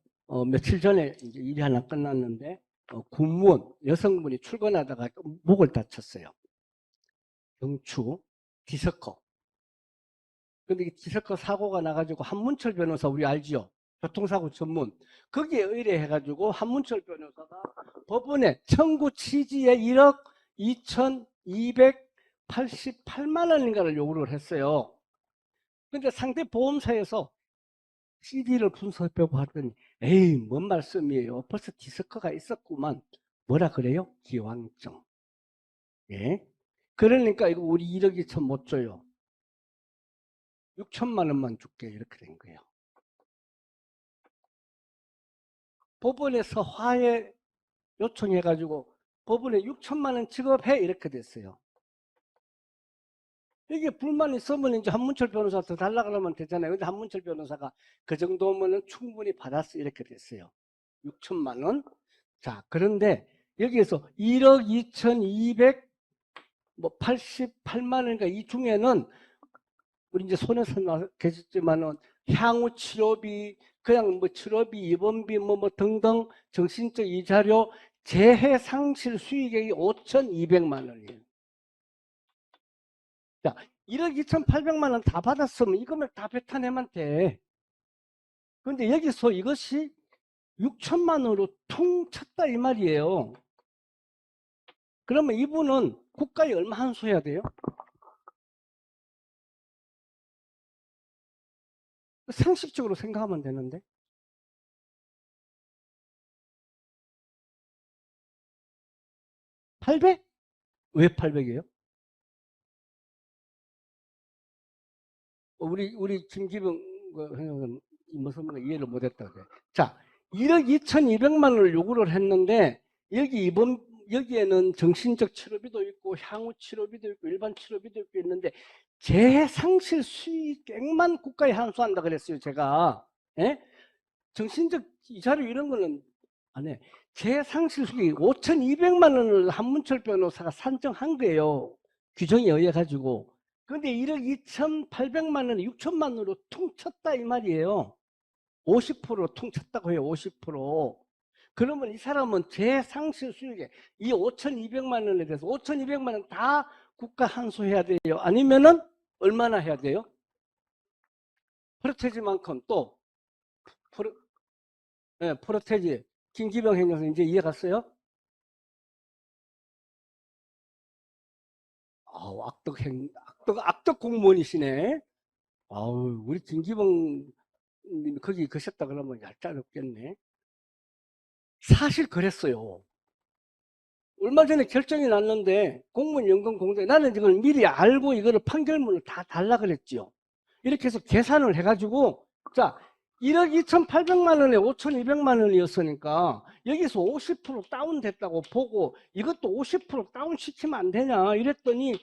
며칠 전에 이제 일이 하나 끝났는데 군무원 여성분이 출근하다가 목을 다쳤어요. 경추 디스커. 근데 이 디스커 사고가 나가지고 한문철 변호사 우리 알지요? 교통사고 전문. 거기에 의뢰해가지고 한문철 변호사가 법원에 청구 취지에 1억 2,288만 원인가를 요구를 했어요. 근데 상대 보험사에서 CD를 분석해보고 하더니 에이 뭔 말씀이에요. 벌써 디스크가 있었구만. 뭐라 그래요? 기왕증. 예. 그러니까 이거 우리 1억 2천 못 줘요. 6천만 원만 줄게 이렇게 된 거예요. 법원에서 화해 요청해가지고 법원에 6천만 원 지급해 이렇게 됐어요. 이게 불만 있으면 이제 한문철 변호사 더 달라 그러면 되잖아요. 근데 한문철 변호사가 그 정도면 충분히 받았어 이렇게 됐어요. 6천만 원. 자, 그런데 여기에서 1억 2,288만 원인가 이 중에는 우리 이제 손에서 계셨지만은 향후 치료비, 그냥 뭐 치료비, 입원비 뭐 등등 정신적 이자료, 재해 상실 수익액이 5,200만 원이에요. 자, 1억 2,800만 원 다 받았으면 이거면 다 배타내면 돼. 그런데 여기서 이것이 6천만 원으로 퉁 쳤다 이 말이에요. 그러면 이분은 국가에 얼마 환수해야 돼요? 상식적으로 생각하면 되는데 800? 왜 800이에요? 우리 김기병 형은 무슨 이해를 못했다 그래. 자, 1억 2,200만 원을 요구를 했는데 여기에는 정신적 치료비도 있고 향후 치료비도 있고 일반 치료비도 있고 있는데 재해 상실 수익액만 국가에 환수한다 그랬어요 제가. 예? 정신적 이자료 이런 거는 안 해. 재해 상실 수익 5,200만 원을 한문철 변호사가 산정한 거예요. 규정에 의해 가지고. 근데 1억 2,800만 원에 6천만 원으로 퉁쳤다 이 말이에요. 50%로 퉁쳤다고 해요. 50%. 그러면 이 사람은 재상실 수익에 이 5,200만 원에 대해서 5,200만 원 다 국가 환수해야 돼요. 아니면은 얼마나 해야 돼요? 프로테지만큼 또 프로, 네, 프로테지 김기병 행정사 이제 이해 갔어요? 아우 악덕 공무원이시네. 아우 우리 김기병 님 거기 계셨다 그러면 얄짤없겠네. 사실 그랬어요. 얼마 전에 결정이 났는데 공무원 연금 공제 나는 이걸 미리 알고 이거를 판결문을 다 달라 그랬지요. 이렇게 해서 계산을 해가지고 자 1억 2,800만 원에 5,200만 원이었으니까 여기서 50% 다운됐다고 보고 이것도 50% 다운시키면 안 되냐 이랬더니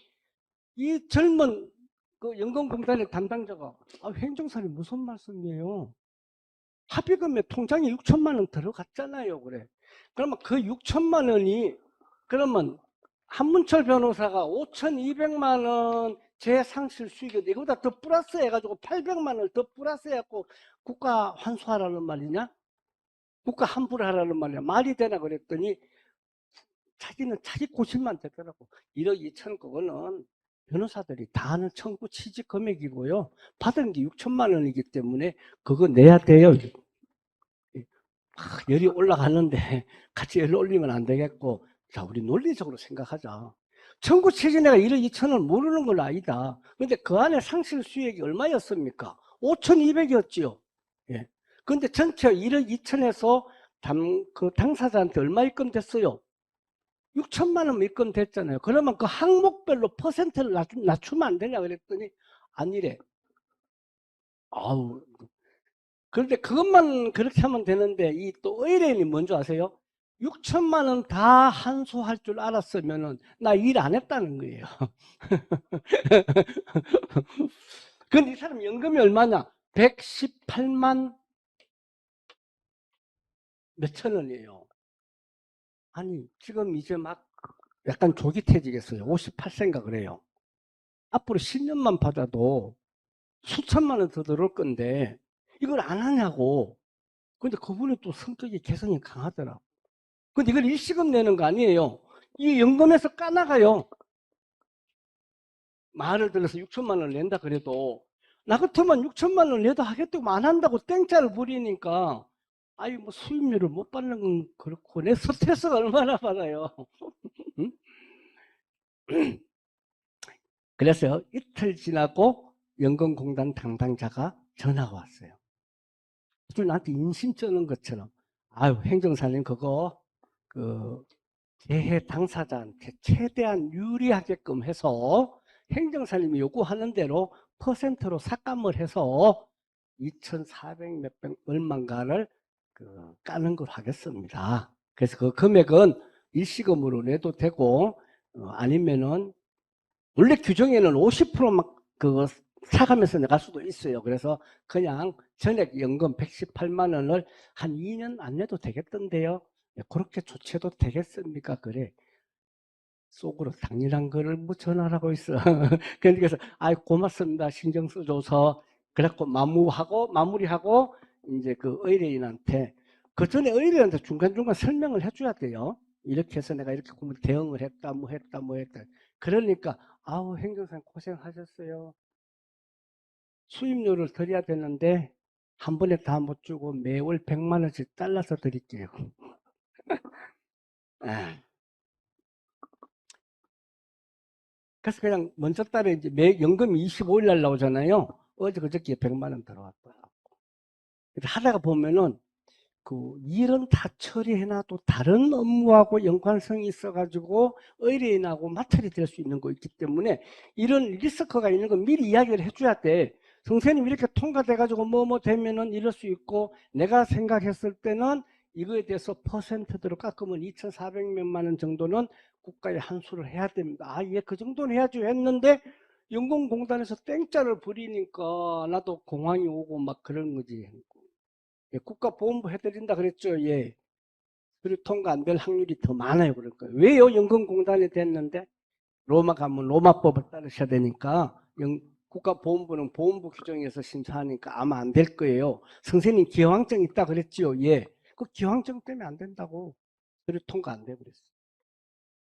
이 젊은 그 연금공단의 담당자가 행정사님 무슨 말씀이에요? 합의금에 통장에 6천만 원 들어갔잖아요. 그래. 그러면 그 6천만 원이 그러면 한문철 변호사가 5,200만 원 재상실 수익인데 이거보다 더 플러스 해가지고 800만 원을 더 플러스 해갖고 국가 환수하라는 말이냐? 국가 환불하라는 말이냐? 말이 되나 그랬더니 자기는 자기 고심만 되더라고. 1억 2천 그거는 변호사들이 다 하는 청구 취지 금액이고요. 받은 게 6천만 원이기 때문에 그거 내야 돼요. 열이 올라가는데 같이 열을 올리면 안 되겠고 자 우리 논리적으로 생각하자. 청구 취지 내가 1억 2천을 모르는 건 아니다. 근데 그 안에 상실 수익이 얼마였습니까? 5,200이었지요. 예. 근데 전체 1억 2천에서 그 당사자한테 얼마 입금됐어요? 6천만 원 입금됐잖아요. 그러면 그 항목별로 퍼센트를 낮추면 안 되냐 그랬더니 아니래. 아우. 그런데 그것만 그렇게 하면 되는데 이 또 의뢰인이 뭔지 아세요? 6천만 원 다 한수할 줄 알았으면은 나 일 안 했다는 거예요. 근데 이 사람 연금이 얼마냐? 118만 몇천 원이에요. 아니 지금 이제 막 약간 조기퇴직했어요. 58세인가 그래요. 앞으로 10년만 받아도 수천만 원 더 들어올 건데 이걸 안 하냐고. 근데 그분이 또 성격이 개성이 강하더라. 근데 이걸 일시금 내는 거 아니에요. 이 연금에서 까나가요. 말을 들어서 6천만 원을 낸다 그래도 나 같으면 6천만 원 내도 하겠다고 안 한다고 땡짜를 부리니까 아이 뭐 수입료를 못 받는 건 그렇고 내 스트레스가 얼마나 받아요. 응? 그래서 이틀 지나고 연금공단 담당자가 전화가 왔어요. 나한테 인심 쩌는 것처럼 아유 행정사님 그거 그 재해 당사자한테 최대한 유리하게끔 해서 행정사님이 요구하는 대로 퍼센트로 삭감을 해서 2,400 몇백 얼마인가를 까는 걸 하겠습니다. 그래서 그 금액은 일시금으로 내도 되고 아니면은 원래 규정에는 50%만 그거 사가면서 나갈 수도 있어요. 그래서 그냥 전액 연금 118만 원을 한 2년 안 내도 되겠던데요. 그렇게 조치해도 되겠습니까? 그래. 속으로 당연한 거를 뭐 전화하고 있어. 그래서 아이 고맙습니다. 신경 써줘서 그래갖고 마무리하고 이제 그 의뢰인한테 그 전에 의뢰인한테 중간중간 설명을 해줘야 돼요. 이렇게 해서 내가 이렇게 대응을 했다 뭐 했다 뭐 했다. 그러니까 아우 행정사님 고생하셨어요. 수입료를 드려야 되는데 한 번에 다 못 주고 매월 100만 원씩 잘라서 드릴게요. 아. 그래서 그냥 먼저 달에 이제 매 연금이 25일 날 나오잖아요. 어제 그저께 100만 원 들어왔더라. 하다가 보면은 그 일은 다 처리해놔도 다른 업무하고 연관성이 있어가지고 의뢰인하고 마찰이 될 수 있는 거 있기 때문에 이런 리스크가 있는 거 미리 이야기를 해줘야 돼. 선생님 이렇게 통과돼가지고 뭐 되면은 이럴 수 있고 내가 생각했을 때는 이거에 대해서 퍼센트대로 깎으면 2,400몇만 원 정도는 국가에 한수를 해야 됩니다. 아, 예, 그 정도는 해야죠 했는데 연금공단에서 땡짜를 부리니까 나도 공황이 오고 막 그런 거지. 예, 국가보험부 해드린다 그랬죠. 예. 그리고 통과 안 될 확률이 더 많아요. 그럴 거예요. 왜요? 연금공단이 됐는데 로마 가면 로마법을 따르셔야 되니까 국가보험부는 보험부 규정에서 심사하니까 아마 안 될 거예요. 선생님 기왕증 있다 그랬지요. 예. 그 기왕증 때문에 안 된다고. 그리고 통과 안 돼 그랬어요.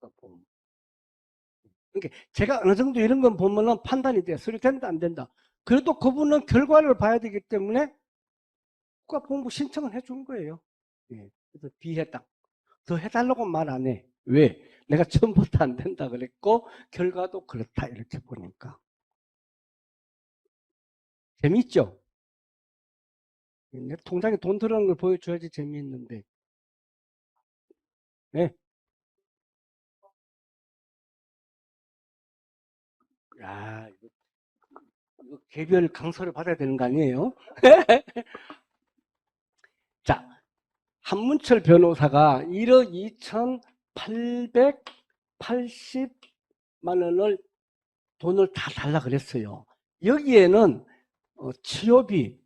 국가보험. 그러니까 제가 어느 정도 이런 건 보면은 판단이 돼. 소리 된다 안 된다. 그래도 그분은 결과를 봐야 되기 때문에 국가보험부 신청을 해준 거예요. 예. 그래서 비해당. 더 해달라고 말 안 해. 왜? 내가 처음부터 안 된다 그랬고 결과도 그렇다 이렇게 보니까 재미있죠? 내 통장에 돈 들어오는 걸 보여줘야지 재미있는데. 네. 야, 이거 개별 강서를 받아야 되는 거 아니에요? 자, 한문철 변호사가 1억 2,880만 원을 돈을 다 달라 그랬어요. 여기에는 치료비,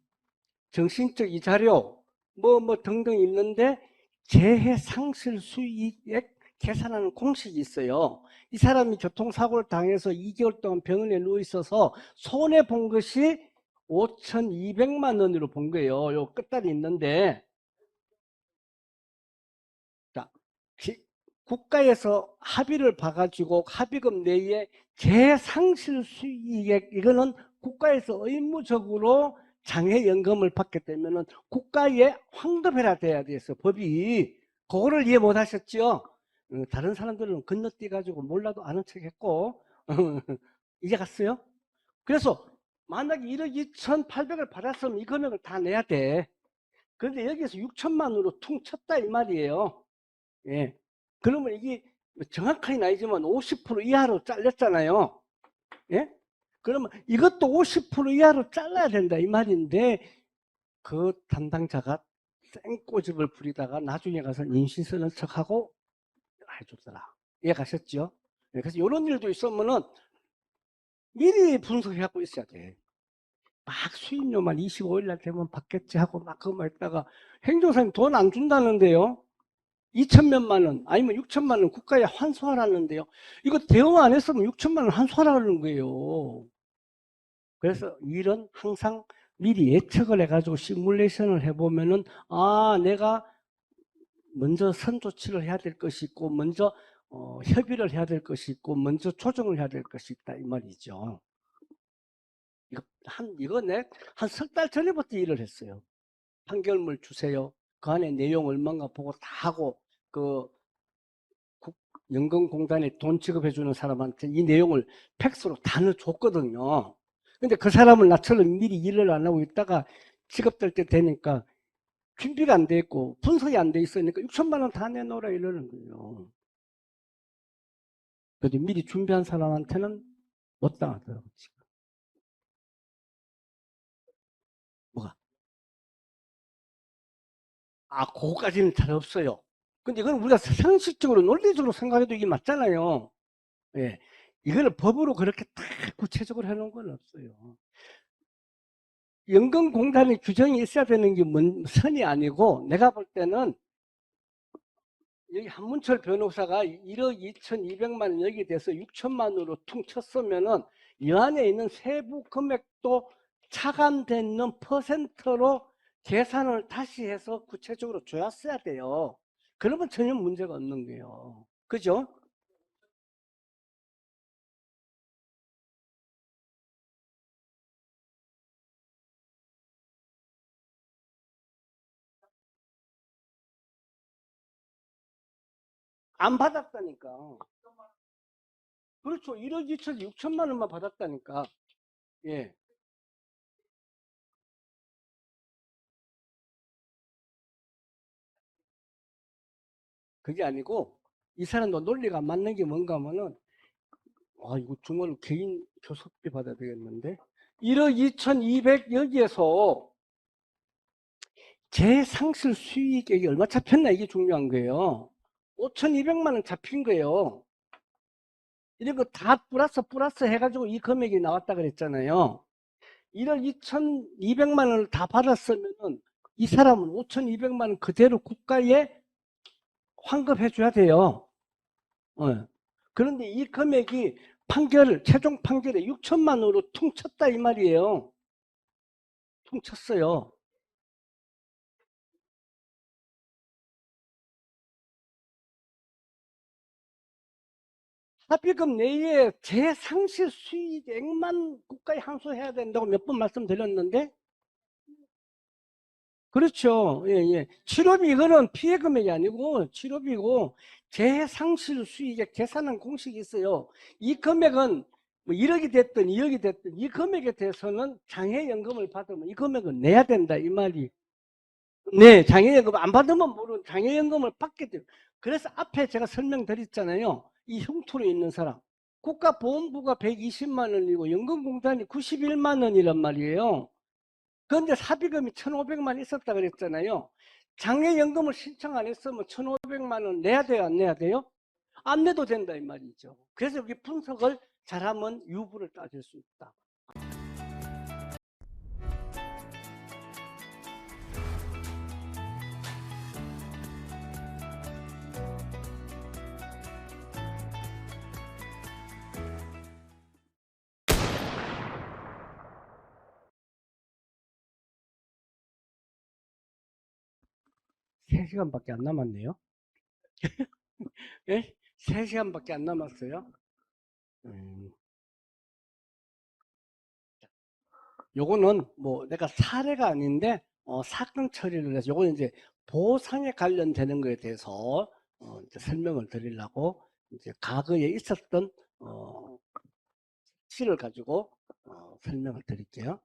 정신적 이자료 뭐 등등 있는데 재해 상실 수익액 계산하는 공식이 있어요. 이 사람이 교통사고를 당해서 2개월 동안 병원에 누워 있어서 손해 본 것이 5,200만 원으로 본 거예요. 요 끝달이 있는데 자, 국가에서 합의를 봐가지고 합의금 내에 재상실 수익액 이거는 국가에서 의무적으로 장애연금을 받게 되면은 국가에 환급해라 돼야 돼서 법이 그거를 이해 못 하셨죠? 다른 사람들은 건너뛰어 가지고 몰라도 아는 척 했고 이제 갔어요? 그래서 만약에 1억 2,800을 받았으면 이 금액을 다 내야 돼. 그런데 여기서 6천만 원으로 퉁 쳤다 이 말이에요. 예. 그러면 이게 정확하게는 아니지만 50% 이하로 잘렸잖아요. 예? 그러면 이것도 50% 이하로 잘라야 된다 이 말인데 그 담당자가 생꼬집을 부리다가 나중에 가서 임신 쓰는 척하고 해줬더라. 이해가셨죠? 네, 그래서 이런 일도 있으면은 미리 분석해갖고 있어야 돼. 막 수임료만 25일 날 되면 받겠지 하고 막 그거 했다가 행정사님 돈 안 준다는데요. 2천몇만 원 아니면 6천만 원 국가에 환수하라는데요. 이거 대응 안 했으면 6천만 원 환수하라는 거예요. 그래서 일은 항상 미리 예측을 해가지고 시뮬레이션을 해보면은 내가 먼저 선조치를 해야 될 것이 있고 먼저 협의를 해야 될 것이 있고 먼저 조정을 해야 될 것이 있다 이 말이죠. 이거 내 한 석 달 전에부터 일을 했어요. 판결문 주세요. 그 안에 내용 얼마인가 보고 다 하고 그 연금공단에 돈 지급해주는 사람한테 이 내용을 팩스로 다 넣어줬거든요. 근데 그 사람은 나처럼 미리 일을 안 하고 있다가 지급될 때 되니까 준비가 안 돼 있고 분석이 안 돼 있으니까 6천만 원 다 내놓으라 이러는 거예요. 그래도 미리 준비한 사람한테는 못 당하더라고요. 지금. 뭐가? 그거까지는 잘 없어요. 근데 이건 우리가 상식적으로 논리적으로 생각해도 이게 맞잖아요. 예. 이거는 법으로 그렇게 딱 구체적으로 해놓은 건 없어요. 연금공단의 규정이 있어야 되는 게 선이 아니고 내가 볼 때는 여기 한문철 변호사가 1억 2,200만 원 여기 대해서 6천만 원으로 퉁 쳤으면은 이 안에 있는 세부 금액도 차감되는 퍼센트로 계산을 다시 해서 구체적으로 줘야 돼요. 그러면 전혀 문제가 없는 거예요. 그죠? 안 받았다니까. 그렇죠. 1억 2천 6천만 원만 받았다니까. 예. 그게 아니고 이 사람도 논리가 안 맞는 게 뭔가 하면은 이거 정말 개인 교섭비 받아야 되겠는데 1억 2,200 여기에서 제 상실 수익액이 얼마 잡혔나 이게 중요한 거예요. 5,200만 원 잡힌 거예요. 이런 거 다 플러스 해가지고 이 금액이 나왔다 그랬잖아요. 1억 2,200만 원을 다 받았으면은 이 사람은 5,200만 원 그대로 국가에 환급해 줘야 돼요. 그런데 이 금액이 최종 판결에 6천만 원으로 퉁쳤다 이 말이에요. 퉁쳤어요. 합의금 내에 재상실 수익액만 국가에 항소해야 된다고 몇 번 말씀드렸는데 그렇죠. 예, 예. 치료비 이거는 피해 금액이 아니고 치료비고 재상실 수익액 계산한 공식이 있어요. 이 금액은 뭐 1억이 됐든 2억이 됐든 이 금액에 대해서는 장애연금을 받으면 이 금액은 내야 된다 이 말이. 네, 장애연금 안 받으면 모르는 장애연금을 받게 돼요. 그래서 앞에 제가 설명드렸잖아요. 이 흉터로 있는 사람. 국가보험부가 120만 원이고 연금공단이 91만 원이란 말이에요. 그런데 사비금이 1,500만 있었다 그랬잖아요. 장애연금을 신청 안 했으면 1,500만 원 내야 돼요, 안 내야 돼요? 안 내도 된다 이 말이죠. 그래서 여기 분석을 잘하면 유부를 따질 수 있다. 3시간밖에 안 남았네요. 예? 3시간밖에 안 남았어요. 음, 요거는 뭐 내가 사례가 아닌데 사건 처리를 해서 요거는 이제 보상에 관련되는 거에 대해서 이제 설명을 드리려고 이제 과거에 있었던 시를 가지고 설명을 드릴게요.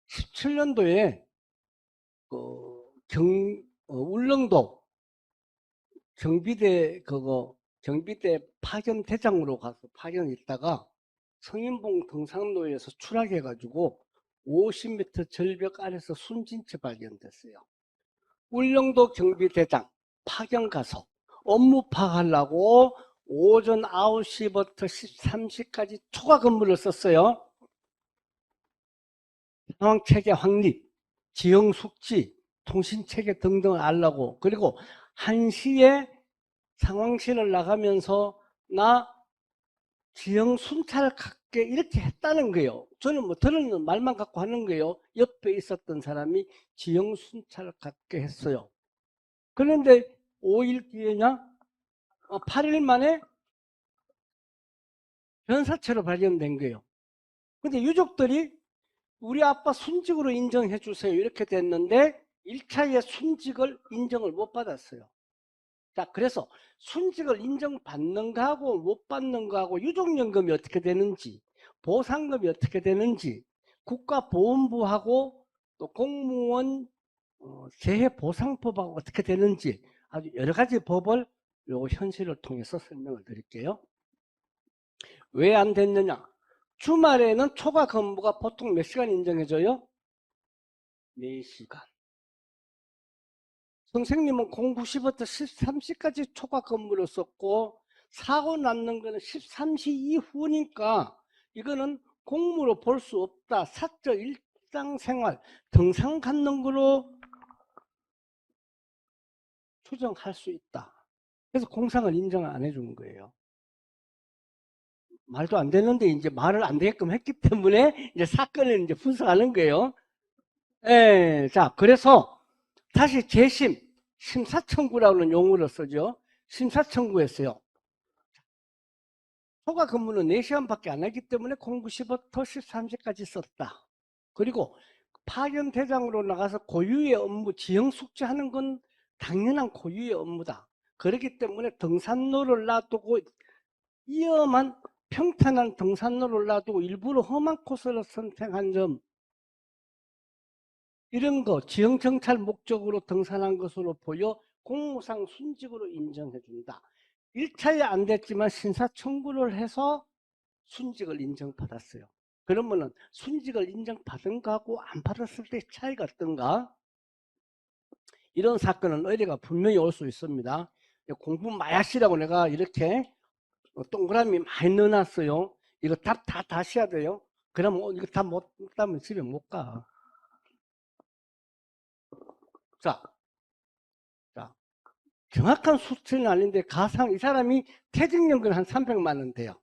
17년도에 울릉도 경비대 파견대장으로 가서 파견했다가 성인봉 등산로에서 추락해가지고 50m 절벽 아래서 숨진 채 발견됐어요. 울릉도 경비대장 파견 가서 업무 파악하려고 오전 9시부터 13시까지 초과 근무를 썼어요. 상황체계 확립, 지형 숙지, 통신체계 등등을 알라고. 그리고 1시에 상황실을 나가면서 나 지형 순찰할게 이렇게 했다는 거예요. 저는 뭐 들은 말만 갖고 하는 거예요. 옆에 있었던 사람이 지형 순찰할게 했어요. 그런데 5일 뒤에냐? 8일 만에 변사체로 발견된 거예요. 근데 유족들이 우리 아빠 순직으로 인정해 주세요 이렇게 됐는데 1차에 순직을 인정을 못 받았어요. 자, 그래서 순직을 인정받는 거하고 못 받는 거하고 유족연금이 어떻게 되는지, 보상금이 어떻게 되는지, 국가보훈부하고 또 공무원 재해보상법하고 어떻게 되는지 아주 여러 가지 법을 요 현실을 통해서 설명을 드릴게요. 왜 안 됐느냐? 주말에는 초과 근무가 보통 몇 시간 인정해줘요? 4시간. 선생님은 09시부터 13시까지 초과 근무를 썼고 사고 났는 거는 13시 이후니까 이거는 공무로 볼 수 없다. 사적 일상생활 등산 갖는 거로 추정할 수 있다. 그래서 공상을 인정을 안 해주는 거예요. 말도 안 되는데 이제 말을 안 되게끔 했기 때문에 이제 사건을 이제 분석하는 거예요. 예, 자, 그래서 다시 재심, 심사청구라는 용어를 쓰죠. 심사청구했어요. 초과 근무는 4시간밖에 안 하기 때문에 09시부터 13시까지 썼다. 그리고 파견대장으로 나가서 고유의 업무, 지형 숙지하는 건 당연한 고유의 업무다. 그렇기 때문에 등산로를 놔두고 위험한 평탄한 등산로를 놔두고 일부러 험한 코스를 선택한 점, 이런 거 지형 정찰 목적으로 등산한 것으로 보여 공무상 순직으로 인정해 준다. 1차에 안 됐지만 신사 청구를 해서 순직을 인정받았어요. 그러면은 순직을 인정받은 거하고 안 받았을 때 차이가 어떤가? 이런 사건은 의뢰가 분명히 올 수 있습니다. 공부 많이 하시라고 내가 이렇게 동그라미 많이 넣어놨어요. 이거 답 다 다시 해야 돼요. 그러면 이거 다 못 따면 집에 못 가. 자, 자, 정확한 수치는 아닌데 가상 이 사람이 퇴직연금 한 300만 원 돼요.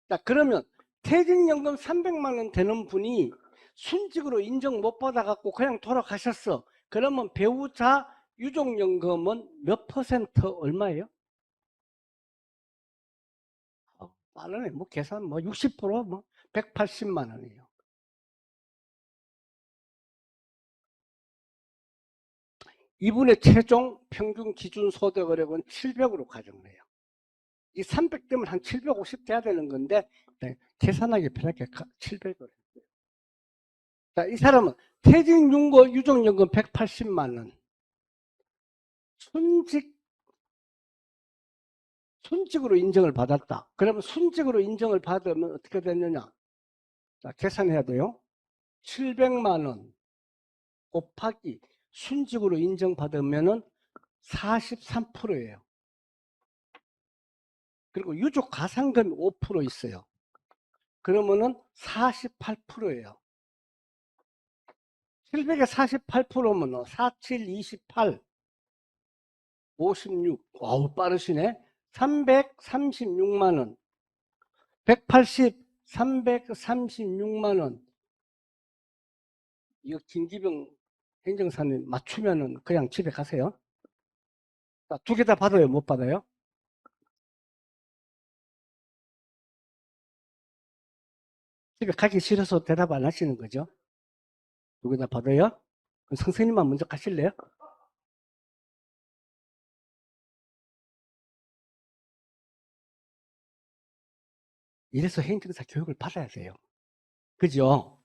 자, 그러면 퇴직연금 300만 원 되는 분이 순직으로 인정 못 받아갖고 그냥 돌아가셨어. 그러면 배우자 유족연금은 몇 퍼센트 얼마예요? 빠르네. 뭐 계산 뭐 60%뭐 180만 원이에요. 이분의 최종 평균 기준 소득을액은 700으로 가정해요. 이 300되면 한 750 돼야 되는 건데 네, 계산하기 편하게 700으로 했어요. 자, 이 사람은 퇴직연금 유족연금 180만 원. 순직으로 인정을 받았다. 그러면 순직으로 인정을 받으면 어떻게 됐느냐? 자, 계산해야 돼요. 700만 원 곱하기 순직으로 인정받으면은 43%예요. 그리고 유족 가상금이 5% 있어요. 그러면은 48%예요. 700에 48%면 47, 28, 56. 와우, 빠르시네. 336만 원. 180, 336만 원. 이거 김기병 행정사님 맞추면은 그냥 집에 가세요. 두 개 다 받아요? 못 받아요? 집에 가기 싫어서 대답 안 하시는 거죠? 두 개 다 받아요? 그럼 선생님만 먼저 가실래요? 이래서 행정사 교육을 받아야 돼요. 그죠?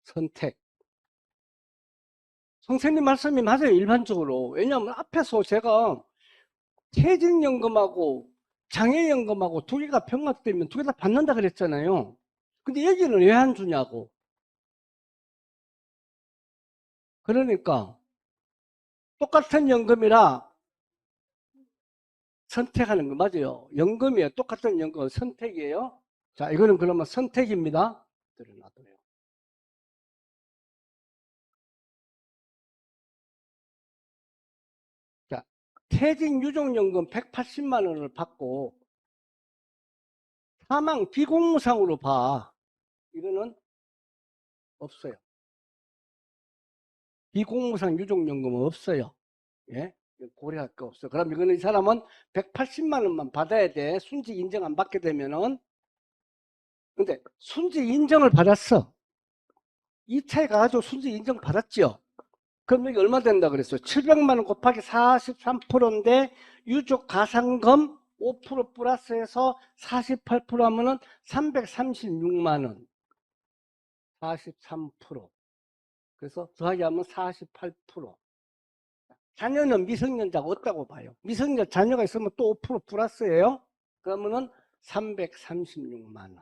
선택. 선생님 말씀이 맞아요, 일반적으로. 왜냐하면 앞에서 제가 퇴직연금하고 장애연금하고 두 개가 병합되면 두 개 다 받는다 그랬잖아요. 근데 여기는 왜 안 주냐고. 그러니까 똑같은 연금이라 선택하는 거 맞아요. 연금이에요. 똑같은 연금 선택이에요. 자, 이거는 그러면 선택입니다. 들어놔둬요. 자, 퇴직유족연금 180만 원을 받고 사망 비공무상으로 봐. 이거는 없어요. 비공무상 유족연금은 없어요. 예? 고려할 거 없어요. 그럼 이거는 이 사람은 180만 원만 받아야 돼. 순직 인정 안 받게 되면은. 근데 순직 인정을 받았어. 2차에 가가지고 순직 인정 받았죠. 그럼 여기 얼마 된다 그랬어요? 700만 원 곱하기 43%인데 유족 가산금 5% 플러스해서 48% 하면은 336만 원. 43%. 그래서 더하기 하면 48%. 자녀는 미성년자가 없다고 봐요. 미성년자 자녀가 있으면 또 5% 플러스예요. 그러면은 336만 원.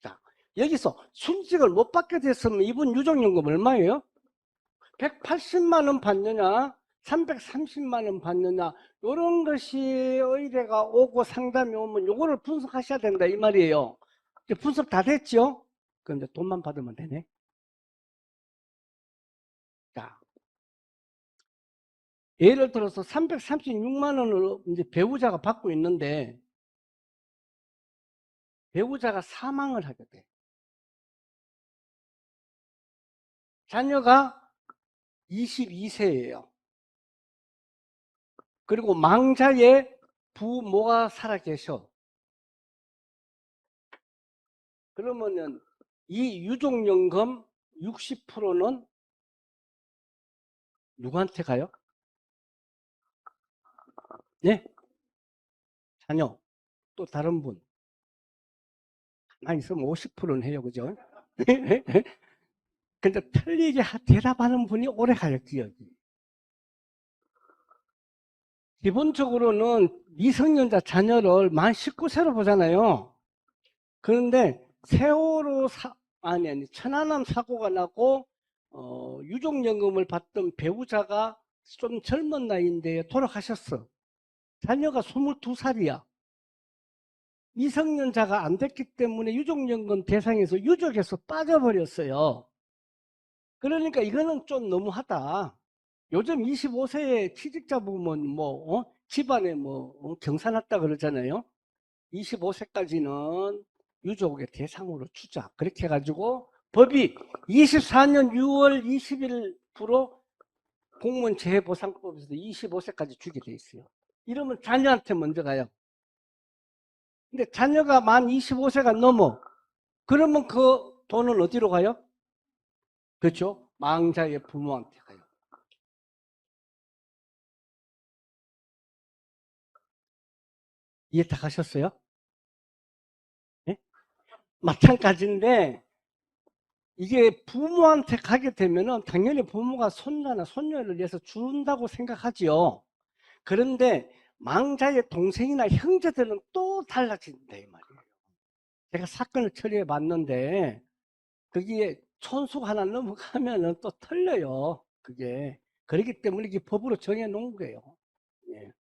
자, 여기서 순직을 못 받게 됐으면 이분 유족연금 얼마예요? 180만 원 받느냐, 330만 원 받느냐, 이런 것이 의뢰가 오고 상담이 오면 요거를 분석하셔야 된다 이 말이에요. 이제 분석 다 됐죠? 그런데 돈만 받으면 되네. 자, 예를 들어서 336만 원을 이제 배우자가 받고 있는데 배우자가 사망을 하게 돼. 자녀가 22세예요. 그리고 망자의 부모가 살아계셔. 그러면은 이 유족연금 60%는 누구한테 가요? 네? 자녀. 또 다른 분. 가만히 있으면 50%는 해요. 그죠? 근데 틀리게 대답하는 분이 오래 가요, 기억이. 기본적으로는 미성년자 자녀를 만 19세로 보잖아요. 그런데 세월호 아니 천안함 사고가 나고 유족연금을 받던 배우자가 좀 젊은 나이인데 돌아가셨어. 자녀가 22살이야. 미성년자가 안 됐기 때문에 유족연금 대상에서 유족에서 빠져버렸어요. 그러니까 이거는 좀 너무하다. 요즘 25세에 취직자 보면 뭐 집안에 뭐 경사났다 그러잖아요. 25세까지는 유족의 대상으로 주자. 그렇게 해가지고 법이 24년 6월 20일부로 공무원 재해보상법에서 25세까지 주게 돼 있어요. 이러면 자녀한테 먼저 가요. 근데 자녀가 만 25세가 넘어. 그러면 그 돈은 어디로 가요? 그렇죠? 망자의 부모한테 가요. 이해 다 가셨어요? 네? 마찬가지인데 이게 부모한테 가게 되면은 당연히 부모가 손자나 손녀를 위해서 준다고 생각하지요. 그런데 망자의 동생이나 형제들은 또 달라진다 이 말이에요. 제가 사건을 처리해 봤는데 거기에 촌수가 하나 넘어가면은 또 틀려요. 그게 그렇기 때문에 이게 법으로 정해 놓은 거예요. 예.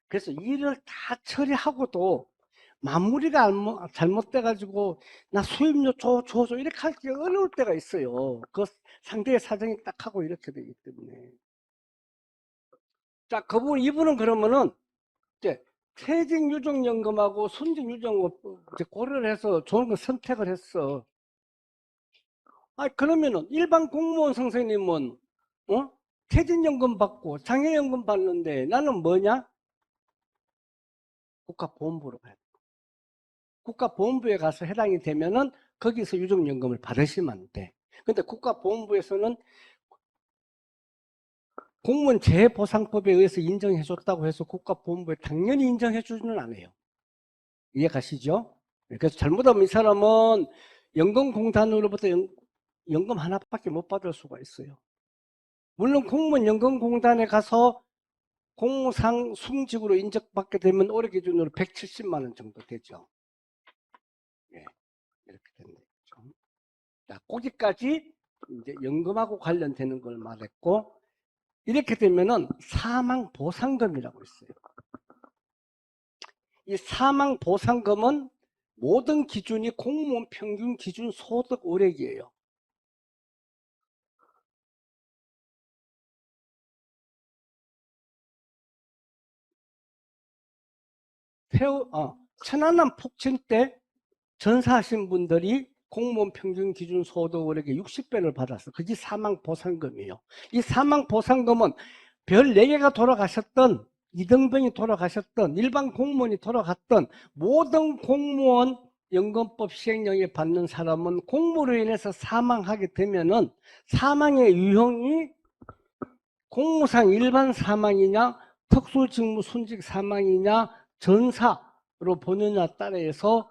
그래서 일을 다 처리하고도 마무리가 잘못돼가지고 나 수입료 줘 이렇게 하기 어려울 때가 있어요. 그 상대의 사정이 딱 하고 이렇게 되기 때문에. 자, 그분 이분은 그러면은 이제 퇴직유족연금하고 순직유족연금 이제 고려를 해서 좋은 거 선택을 했어. 아, 그러면은 일반 공무원 선생님은 퇴직연금 받고 장애연금 받는데 나는 뭐냐? 국가보험부로 가야 돼. 국가보험부에 가서 해당이 되면은 거기서 유족연금을 받으시면 돼. 근데 국가보험부에서는 공무원 재해보상법에 의해서 인정해줬다고 해서 국가보험부에 당연히 인정해주지는 않아요. 이해 가시죠? 그래서 잘못하면 이 사람은 연금공단으로부터 연금 하나밖에 못 받을 수가 있어요. 물론 공무원연금공단에 가서 공무상 승직으로 인정받게 되면 올해 기준으로 170만 원 정도 되죠. 예, 이렇게 되는 거죠. 자, 거기까지 이제 연금하고 관련되는 걸 말했고, 이렇게 되면은 사망보상금이라고 있어요. 이 사망보상금은 모든 기준이 공무원 평균 기준 소득 월액이에요. 천안함 폭침 때 전사하신 분들이 공무원 평균 기준 소득 월액의 60배를 받았어. 그게 사망보상금이에요. 이 사망보상금은 별 4개가 돌아가셨던, 이등병이 돌아가셨던, 일반 공무원이 돌아갔던 모든 공무원 연금법 시행령에 받는 사람은 공무로 인해서 사망하게 되면은 사망의 유형이 공무상 일반 사망이냐, 특수직무 순직 사망이냐, 전사로 보느냐 따라서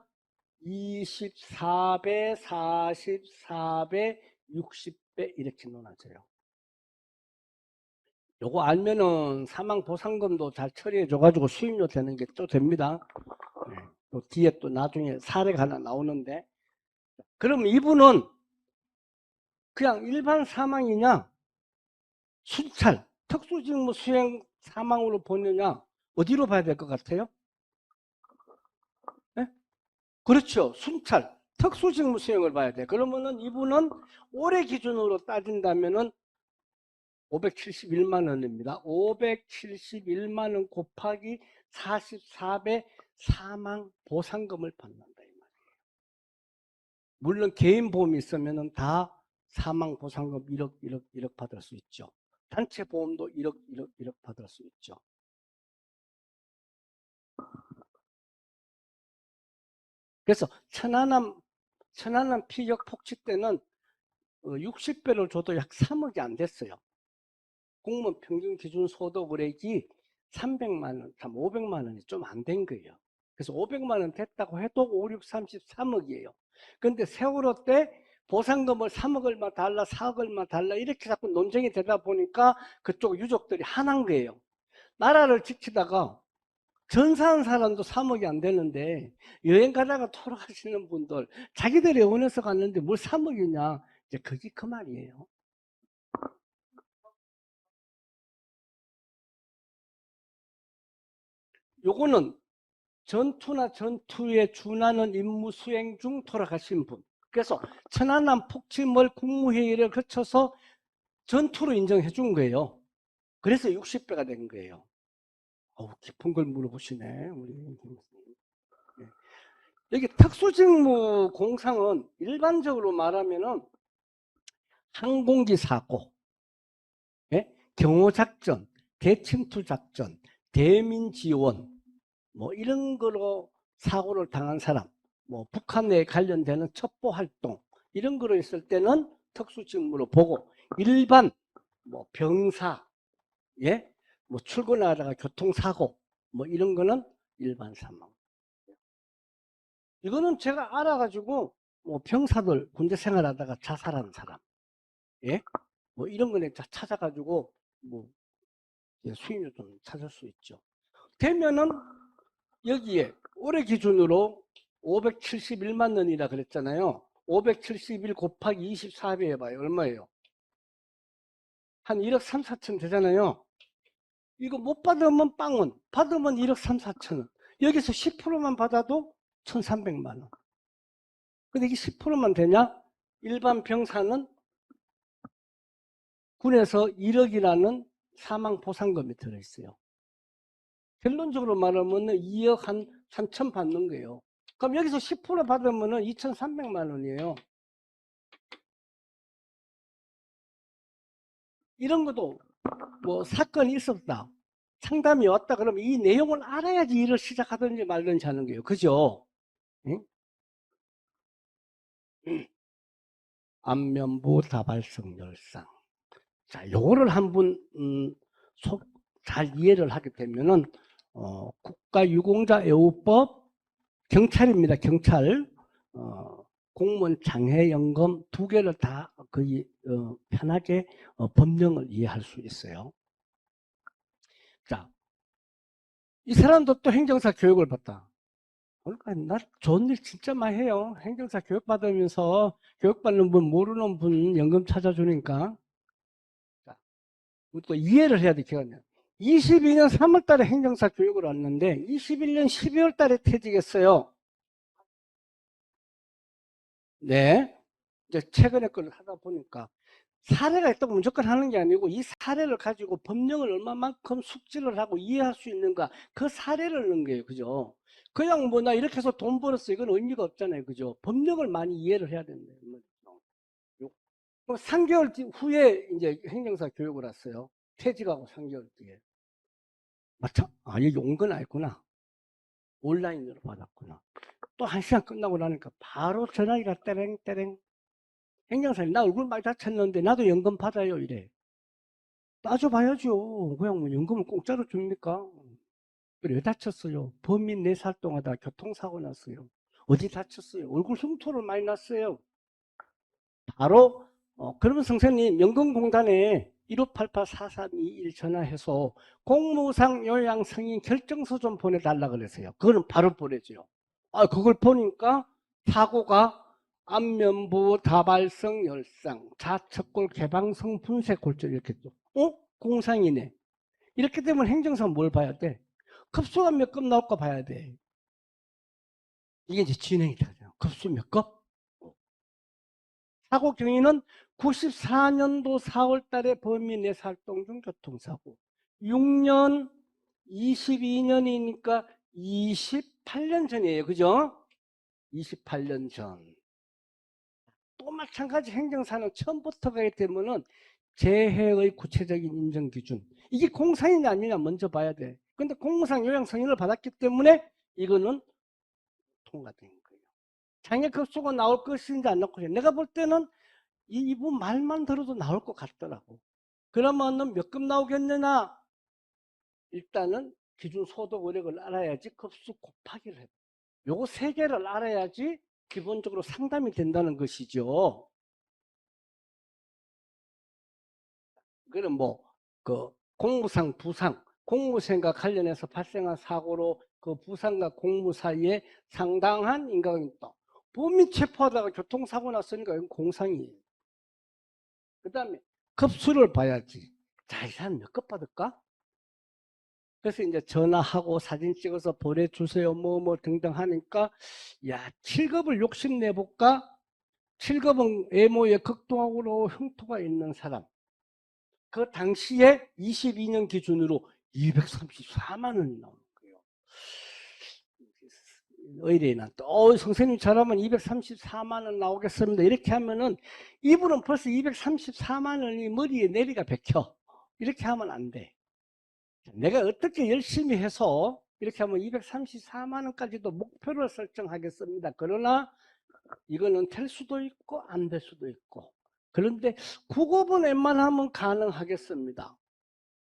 24배, 44배, 60배 이렇게 나눠져요. 요거 알면은 사망보상금도 잘 처리해줘가지고 수임료 되는 게 또 됩니다. 네. 또 뒤에 또 나중에 사례가 하나 나오는데, 그럼 이분은 그냥 일반 사망이냐, 순찰, 특수직무 수행 사망으로 보느냐, 어디로 봐야 될 것 같아요? 네? 그렇죠. 순찰, 특수직무 수행을 봐야 돼. 그러면은 이분은 올해 기준으로 따진다면은 571만 원입니다. 571만 원 곱하기 44배 사망 보상금을 받는다 이 말이에요. 물론 개인 보험이 있으면은 다 사망 보상금 1억, 1억, 1억 받을 수 있죠. 단체 보험도 1억, 1억, 1억 받을 수 있죠. 그래서 천안함 피격 폭치 때는 60배를 줘도 약 3억이 안 됐어요. 공무원 평균 기준 소득 월액이 300만 원, 500만 원이 좀 안 된 거예요. 그래서 500만 원 됐다고 해도 5, 6, 33억이에요. 근데 세월호 때 보상금을 3억 얼마 달라, 4억 얼마 달라 이렇게 자꾸 논쟁이 되다 보니까 그쪽 유족들이 화난 거예요. 나라를 지키다가 전사한 사람도 3억이 안 되는데 여행 가다가 돌아가시는 분들 자기들이 원해서 갔는데 뭘 3억이냐, 이제 그게 그 말이에요. 요거는 전투나 전투에 준하는 임무 수행 중 돌아가신 분. 그래서 천안함 폭침을 국무회의를 거쳐서 전투로 인정해 준 거예요. 그래서 60배가 된 거예요. 깊은 걸 물어보시네, 우리. 예. 여기 특수직무 공상은 일반적으로 말하면은 항공기 사고, 예? 경호작전, 대침투작전, 대민지원, 뭐 이런 거로 사고를 당한 사람, 뭐 북한에 관련되는 첩보활동 이런 거로 있을 때는 특수직무로 보고, 일반 뭐 병사, 예, 뭐 출근하다가 교통사고 뭐 이런 거는 일반 사망. 이거는 제가 알아가지고 뭐 병사들 군대 생활하다가 자살한 사람, 예, 뭐 이런 거는 찾아가지고 뭐 수익률 좀 찾을 수 있죠. 되면은 여기에 올해 기준으로 571만 원이라 그랬잖아요. 571 곱하기 24배 해봐요. 얼마예요? 한 1억 3, 4천 되잖아요. 이거 못 받으면 빵원, 받으면 1억 3, 4천 원. 여기서 10%만 받아도 1,300만 원. 근데 이게 10%만 되냐? 일반 병사는 군에서 1억이라는 사망 보상금이 들어있어요. 결론적으로 말하면 2억 한 3천 받는 거예요. 그럼 여기서 10% 받으면 2,300만 원이에요. 이런 것도 뭐 사건이 있었다, 상담이 왔다 그러면 이 내용을 알아야지 일을 시작하든지 말든지 하는 거예요. 그죠? 응? 안면부 다발성 열상. 자, 요거를 한번 잘 이해를 하게 되면은 국가유공자애우법, 경찰입니다. 경찰. 공무원 장해연금 두 개를 다 거의 편하게 법령을 이해할 수 있어요. 자, 이 사람도 또 행정사 교육을 받다. 그러니까 나 좋은 일 진짜 많이 해요. 행정사 교육 받으면서 교육받는 분 모르는 분 연금 찾아주니까. 자, 또 이해를 해야 돼. 기간이 22년 3월 달에 행정사 교육을 왔는데 21년 12월 달에 퇴직했어요. 네. 이제 최근에 걸 하다 보니까 사례가 있다고 무조건 하는 게 아니고 이 사례를 가지고 법령을 얼마만큼 숙지를 하고 이해할 수 있는가 그 사례를 넣은 거예요. 그죠? 그냥 뭐 나 이렇게 해서 돈 벌었어 이건 의미가 없잖아요. 그죠? 법령을 많이 이해를 해야 된다. 3개월 후에 이제 행정사 교육을 왔어요. 퇴직하고 3개월 뒤에. 마참, 여기 온 건 아니구나. 온라인으로 받았구나. 또 1시간 끝나고 나니까 바로 전화기가 때랭때랭. 행정사님, 나 얼굴 많이 다쳤는데 나도 연금 받아요. 이래. 따져봐야죠. 그냥 뭐 연금을 공짜로 줍니까? 그래, 왜 다쳤어요? 범인 4살 동안다 교통사고 났어요. 어디 다쳤어요? 얼굴 흉터를 많이 났어요. 바로 그러면 선생님 연금공단에 1588-4321 전화해서 공무상 요양 승인 결정서 좀 보내달라 그랬어요. 그거는 바로 보내줘요. 그걸 보니까 사고가 안면부 다발성 열상, 좌측골 개방성 분쇄 골절 이렇게 또 공상이네. 이렇게 되면 행정사 뭘 봐야 돼? 급수가 몇 급 나올까 봐야 돼. 이게 이제 진행이 되죠. 급수 몇 급? 사고 경위는 94년도 4월 달에 범인 내살동 중 교통사고. 6년, 22년이니까 28년 전이에요. 그죠? 28년 전. 또 마찬가지 행정사는 처음부터 가게 되면은 재해의 구체적인 인정 기준. 이게 공상이냐 아니냐 먼저 봐야 돼. 근데 공무상 요양 승인을 받았기 때문에 이거는 통과된 거예요. 장애 급수가 나올 것인지 안 나올 것인지. 내가 볼 때는 이분 말만 들어도 나올 것 같더라고. 그러면은 몇 급 나오겠느냐? 일단은 기준 소득 의력을 알아야지 급수 곱하기를 해. 요거 세 개를 알아야지 기본적으로 상담이 된다는 것이죠. 그럼 공무상, 부상, 공무생과 관련해서 발생한 사고로 그 부상과 공무 사이에 상당한 인과관계 있다. 범인 체포하다가 교통사고 났으니까 이건 공상이에요. 그 다음에 급수를 봐야지. 자, 이 사람 몇 급 받을까? 그래서 이제 전화하고 사진 찍어서 보내주세요. 뭐 등등 하니까, 야, 7급을 욕심내볼까? 7급은 외모에 극도로 흉터가 있는 사람. 그 당시에 22년 기준으로 234만 원이 나오는 거예요. 의뢰인은 또 선생님 잘하면 234만 원 나오겠습니다. 이렇게 하면은 이분은 벌써 234만 원이 머리에 내리가 bek혀. 이렇게 하면 안 돼. 내가 어떻게 열심히 해서 이렇게 하면 234만 원까지도 목표를 설정하겠습니다. 그러나 이거는 될 수도 있고 안 될 수도 있고. 그런데 9급은 웬만하면 가능하겠습니다.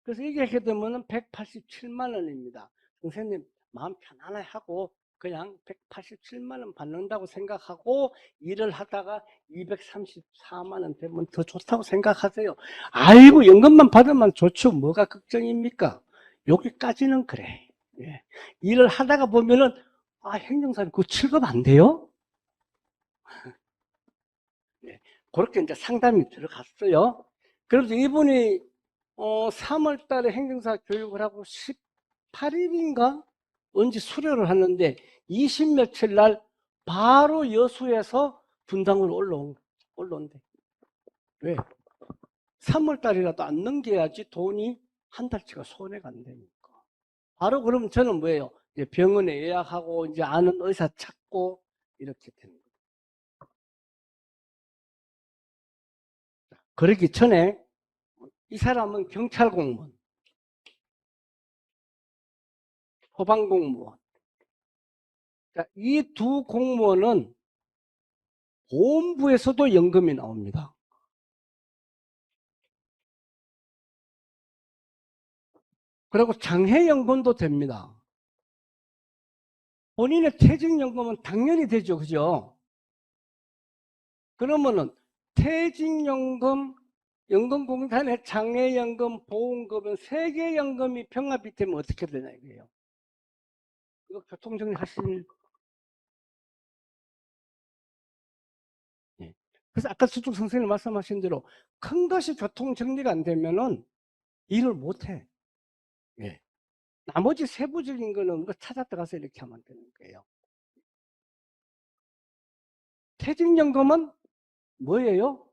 그래서 얘기하게 되면 187만 원입니다. 선생님 마음 편안해 하고 그냥 187만 원 받는다고 생각하고 일을 하다가 234만 원 되면 더 좋다고 생각하세요. 아이고 연금만 받으면 좋죠. 뭐가 걱정입니까? 여기까지는 그래. 예. 일을 하다가 보면은 행정사님 그거 7급 안 돼요? 예. 그렇게 이제 상담이 들어갔어요. 그래서 이분이 3월 달에 행정사 교육을 하고 18일인가? 언제 수료를 하는데 20 며칠 날 바로 여수에서 분당으로 올라온대. 왜? 3월 달이라도 안 넘겨야지 돈이 한 달치가 손해가 안 되니까. 바로 그러면 저는 뭐예요? 이제 병원에 예약하고 이제 아는 의사 찾고 이렇게 되는 거예요. 그러기 전에 이 사람은 경찰 공무원, 소방공무원. 이 두 공무원은 보험부에서도 연금이 나옵니다. 그리고 장해연금도 됩니다. 본인의 퇴직연금은 당연히 되죠. 그죠? 그러면은 퇴직연금, 연금공단의 장애연금, 보험금은 세 개 연금이 병합이 되면 어떻게 되냐 이거예요. 이거 교통정리 하실. 예. 그래서 아까 수tuk 선생님 말씀하신 대로 큰 것이 교통정리가 안 되면은 일을 못 해. 예. 나머지 세부적인 거는 찾아 들어가서 이렇게 하면 되는 거예요. 퇴직연금은 뭐예요?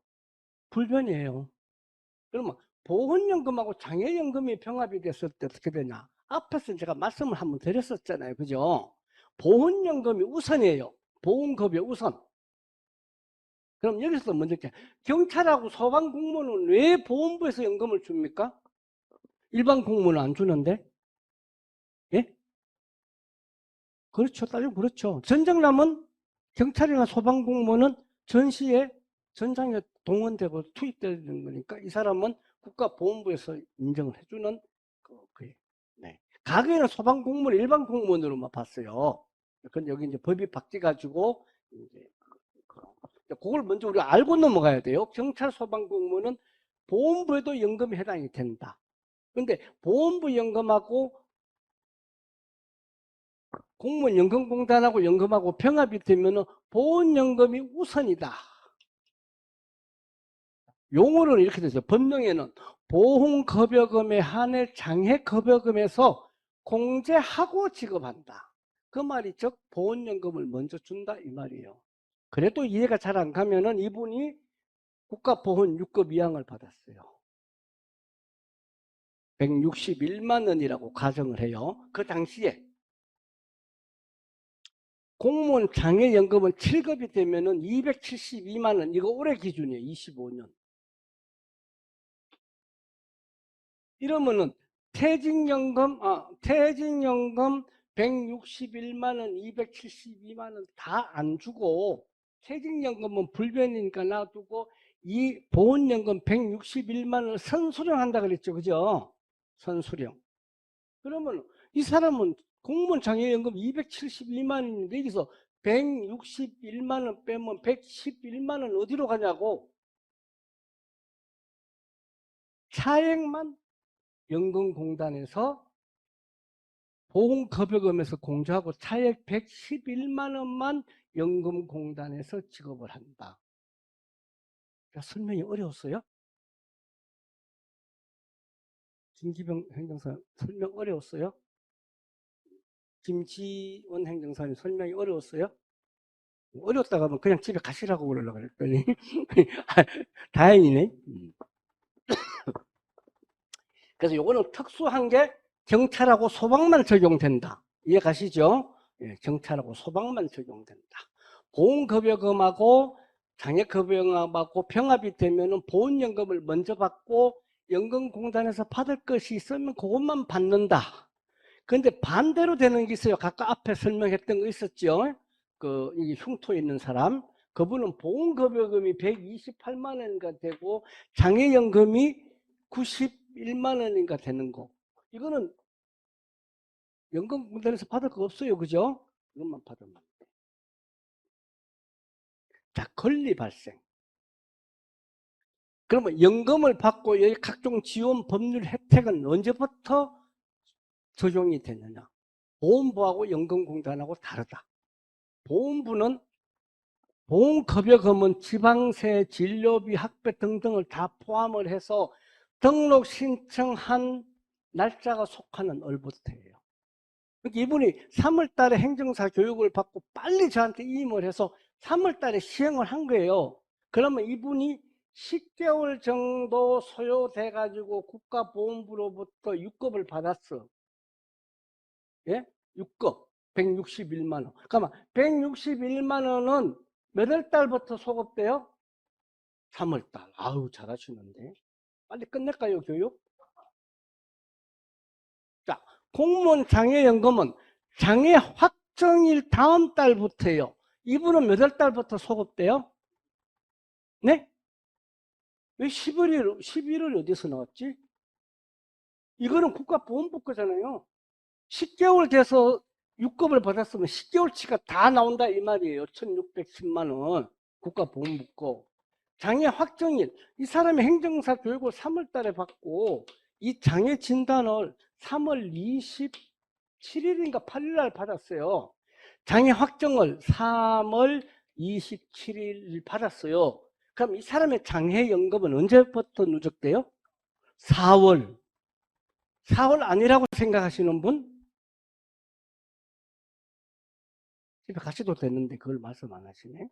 불변이에요. 그러면 보훈연금하고 장애연금이 병합이 됐을 때 어떻게 되냐? 앞에서 제가 말씀을 한번 드렸었잖아요. 그죠? 보훈연금이 우선이에요. 보험급여 우선. 그럼 여기서 먼저 경찰하고 소방공무원은 왜 보험부에서 연금을 줍니까? 일반 공무원은 안 주는데? 예? 그렇죠. 따지면 그렇죠. 전쟁나면 경찰이나 소방공무원은 전시에 전장에 동원되고 투입되는 거니까 이 사람은 국가보훈부에서 인정을 해주는 거예요. 네. 과거에는 소방공무원 일반 공무원으로만 봤어요. 근데 여기 이제 법이 바뀌어가지고 이제 그걸 먼저 우리가 알고 넘어가야 돼요. 경찰 소방공무원은 보훈부에도 연금이 해당이 된다. 근데 보훈부 연금하고 공무원 연금공단하고 연금하고 병합이 되면 보훈연금이 우선이다. 용어는 이렇게 되죠. 법령에는 보훈급여금에 한해 장애급여금에서 공제하고 지급한다. 그 말이 즉 보훈연금을 먼저 준다 이 말이에요. 그래도 이해가 잘 안 가면은 이분이 국가보훈 6급 2항을 받았어요. 161만 원이라고 가정을 해요. 그 당시에 공무원 장애연금은 7급이 되면은 272만 원, 이거 올해 기준이에요. 25년. 이러면은 퇴직연금 161만 원, 272만 원 다 안 주고 퇴직연금은 불변이니까 놔두고 이 보훈연금 161만 원을 선수령한다 그랬죠. 그죠? 선수령. 그러면 이 사람은 공무원 장애연금 272만 원인데 여기서 161만 원 빼면 111만 원 어디로 가냐고. 차액만 연금공단에서 보험급여금에서 공제하고 차액 111만 원만 연금공단에서 지급을 한다. 그러니까 설명이 어려웠어요? 김기병 행정사 설명 어려웠어요? 김지원 행정사님 설명이 어려웠어요? 어려웠다가 하면 그냥 집에 가시라고 그러려고 그랬더니 다행이네. 그래서 요거는 특수한 게 경찰하고 소방만 적용된다. 이해 가시죠? 예, 경찰하고 소방만 적용된다. 보험급여금하고 장애급여금하고 병합이 되면은 보훈연금을 먼저 받고 연금공단에서 받을 것이 있으면 그것만 받는다. 그런데 반대로 되는 게 있어요. 아까 앞에 설명했던 거 있었죠? 이 흉터에 있는 사람. 그분은 보험급여금이 128만 원인가 되고 장애연금이 91만 원인가 되는 거. 이거는 연금공단에서 받을 거 없어요. 그죠? 이것만 받으면. 자, 권리 발생. 그러면 연금을 받고 여기 각종 지원 법률 혜택은 언제부터 적용이 되느냐? 보험부하고 연금공단하고 다르다. 보험부는 보험급여금은 지방세, 진료비, 학비 등등을 다 포함을 해서 등록 신청한 날짜가 속하는 얼부터예요. 그러니까 이분이 3월 달에 행정사 교육을 받고 빨리 저한테 임을 해서 3월 달에 시행을 한 거예요. 그러면 이분이 10개월 정도 소요돼 가지고 국가보험부로부터 6급을 받았어. 예? 6급 161만 원. 잠깐만, 161만 원은 몇 월 달부터 소급돼요? 3월 달. 아우, 잘하시는데. 빨리 끝낼까요, 교육? 자, 공무원 장애연금은 장애 확정일 다음 달부터예요. 이분은 몇 월 달부터 소급돼요? 네? 왜 11월 어디서 나왔지? 이거는 국가보험부 거잖아요. 10개월 돼서 6급을 받았으면 10개월치가 다 나온다 이 말이에요. 1610만 원. 국가보훈 묻고 장애 확정일 이 사람이 행정사 교육을 3월 달에 받고 이 장애 진단을 3월 27일인가 8일 날 받았어요. 장애 확정을 3월 27일 받았어요. 그럼 이 사람의 장애연금은 언제부터 누적돼요? 4월. 4월 아니라고 생각하시는 분? 집에 가셔도 되는데 그걸 말씀 안 하시네.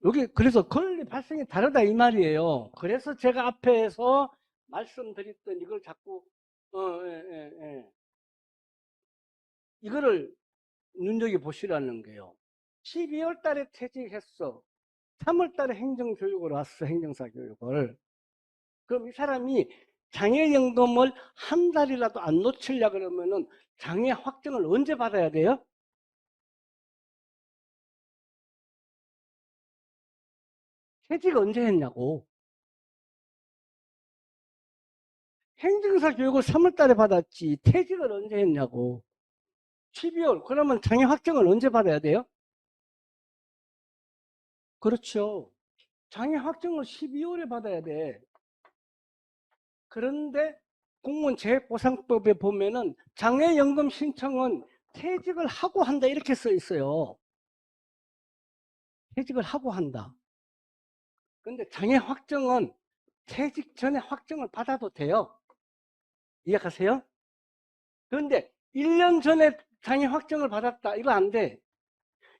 여기 그래서 권리 발생이 다르다 이 말이에요. 그래서 제가 앞에서 말씀드렸던 이걸 자꾸 예. 이거를 눈여겨보시라는 거예요. 12월 달에 퇴직했어. 3월 달에 행정교육을 왔어. 행정사 교육을. 그럼 이 사람이 장애연금을 한 달이라도 안 놓치려고 그러면은 장애 확정을 언제 받아야 돼요? 퇴직 언제 했냐고. 행정사 교육을 3월 달에 받았지 퇴직을 언제 했냐고. 12월. 그러면 장애 확정을 언제 받아야 돼요? 그렇죠. 장애 확정을 12월에 받아야 돼. 그런데 공무원 재해보상법에 보면은 장애연금 신청은 퇴직을 하고 한다 이렇게 써 있어요. 퇴직을 하고 한다. 근데 장애 확정은 퇴직 전에 확정을 받아도 돼요. 이해가세요? 그런데 1년 전에 장애 확정을 받았다. 이거 안 돼.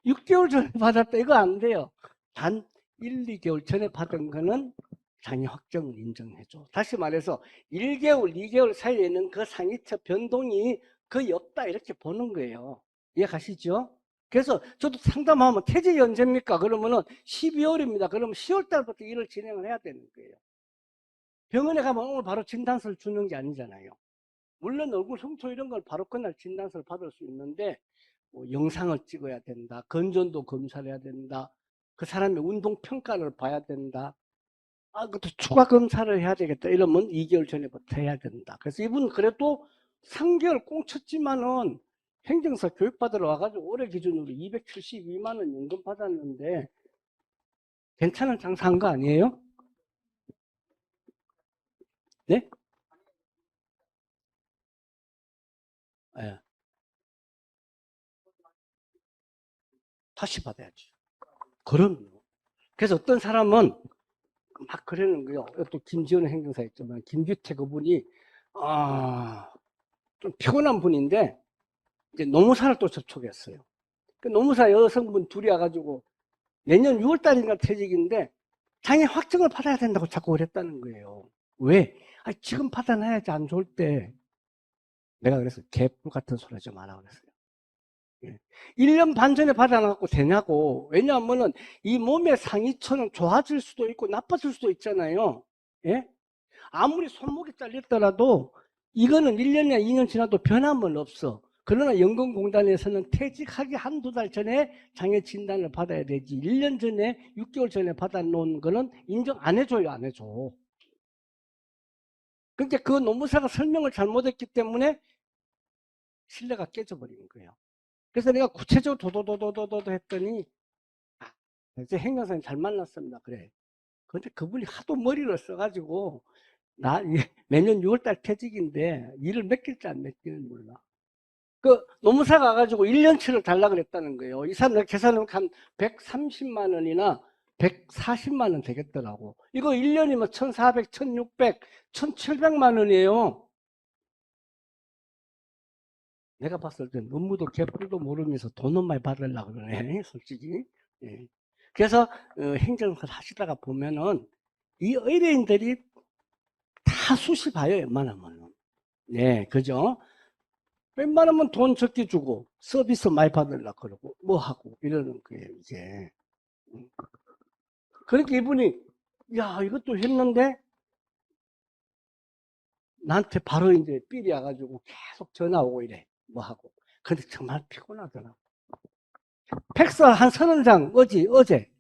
6개월 전에 받았다. 이거 안 돼요. 단 1, 2개월 전에 받은 거는 장애 확정을 인정해줘. 다시 말해서 1개월, 2개월 사이에는 그 상위처 변동이 거의 없다. 이렇게 보는 거예요. 이해가시죠? 그래서 저도 상담하면 퇴직이 언제입니까? 그러면은 12월입니다. 그러면 10월 달부터 일을 진행을 해야 되는 거예요. 병원에 가면 오늘 바로 진단서를 주는 게 아니잖아요. 물론 얼굴 흉터 이런 걸 바로 그날 진단서를 받을 수 있는데 뭐 영상을 찍어야 된다. 건전도 검사를 해야 된다. 그 사람의 운동 평가를 봐야 된다. 그것도 추가 검사를 해야 되겠다. 이러면 2개월 전에부터 해야 된다. 그래서 이분 그래도 3개월 꽁쳤지만은 행정사 교육받으러 와가지고 올해 기준으로 272만 원 연금 받았는데 괜찮은 장사한 거 아니에요? 네? 네. 다시 받아야지. 그럼요. 그래서 어떤 사람은 막 그러는 거예요. 또 김지원 행정사 있지만 김규태 그분이 좀 피곤한 분인데 이제 노무사를 또 접촉했어요. 그 노무사 여성분 둘이 와가지고 내년 6월 달인가 퇴직인데 장애 확정을 받아야 된다고 자꾸 그랬다는 거예요. 왜? 지금 받아놔야지 안 좋을 때. 내가 그래서 개뿔 같은 소리 하지 마라 그랬어요. 1년 반 전에 받아놔갖고 되냐고. 왜냐하면은 이 몸의 상위처는 좋아질 수도 있고 나빠질 수도 있잖아요. 예? 아무리 손목이 잘렸더라도 이거는 1년이나 2년 지나도 변함은 없어. 그러나 연금공단에서는 퇴직하기 한두 달 전에 장애 진단을 받아야 되지. 1년 전에, 6개월 전에 받아놓은 거는 인정 안 해줘요, 안 해줘. 그러니까 그 노무사가 설명을 잘못했기 때문에 신뢰가 깨져버리는 거예요. 그래서 내가 구체적으로 도도도도도도 했더니, 이제 행정사님 잘 만났습니다. 그래. 근데 그분이 하도 머리를 써가지고, 내년 6월달 퇴직인데 일을 맡길지 안 맡길지 몰라. 그 노무사 가가지고 1년치를 달라 그랬다는 거예요. 이 사람 계산하면 한 130만 원이나 140만 원 되겠더라고. 이거 1년이면 1,400, 1,600, 1,700만 원이에요. 내가 봤을 때 업무도 개뿔도 모르면서 돈은 많이 받으려고 그러네, 솔직히. 예. 그래서 행정을 하시다가 보면은 이 의뢰인들이 다 수시 봐요, 웬만하면. 네, 그죠? 웬만하면 돈 적게 주고 서비스 많이 받으려고 그러고 뭐 하고 이러는 거예요, 이게. 그러니까 이분이 야, 이것도 했는데 나한테 바로 이제 삘이 와가지고 계속 전화 오고 이래. 뭐 하고. 근데 정말 피곤하더라. 팩스 한 30장 어제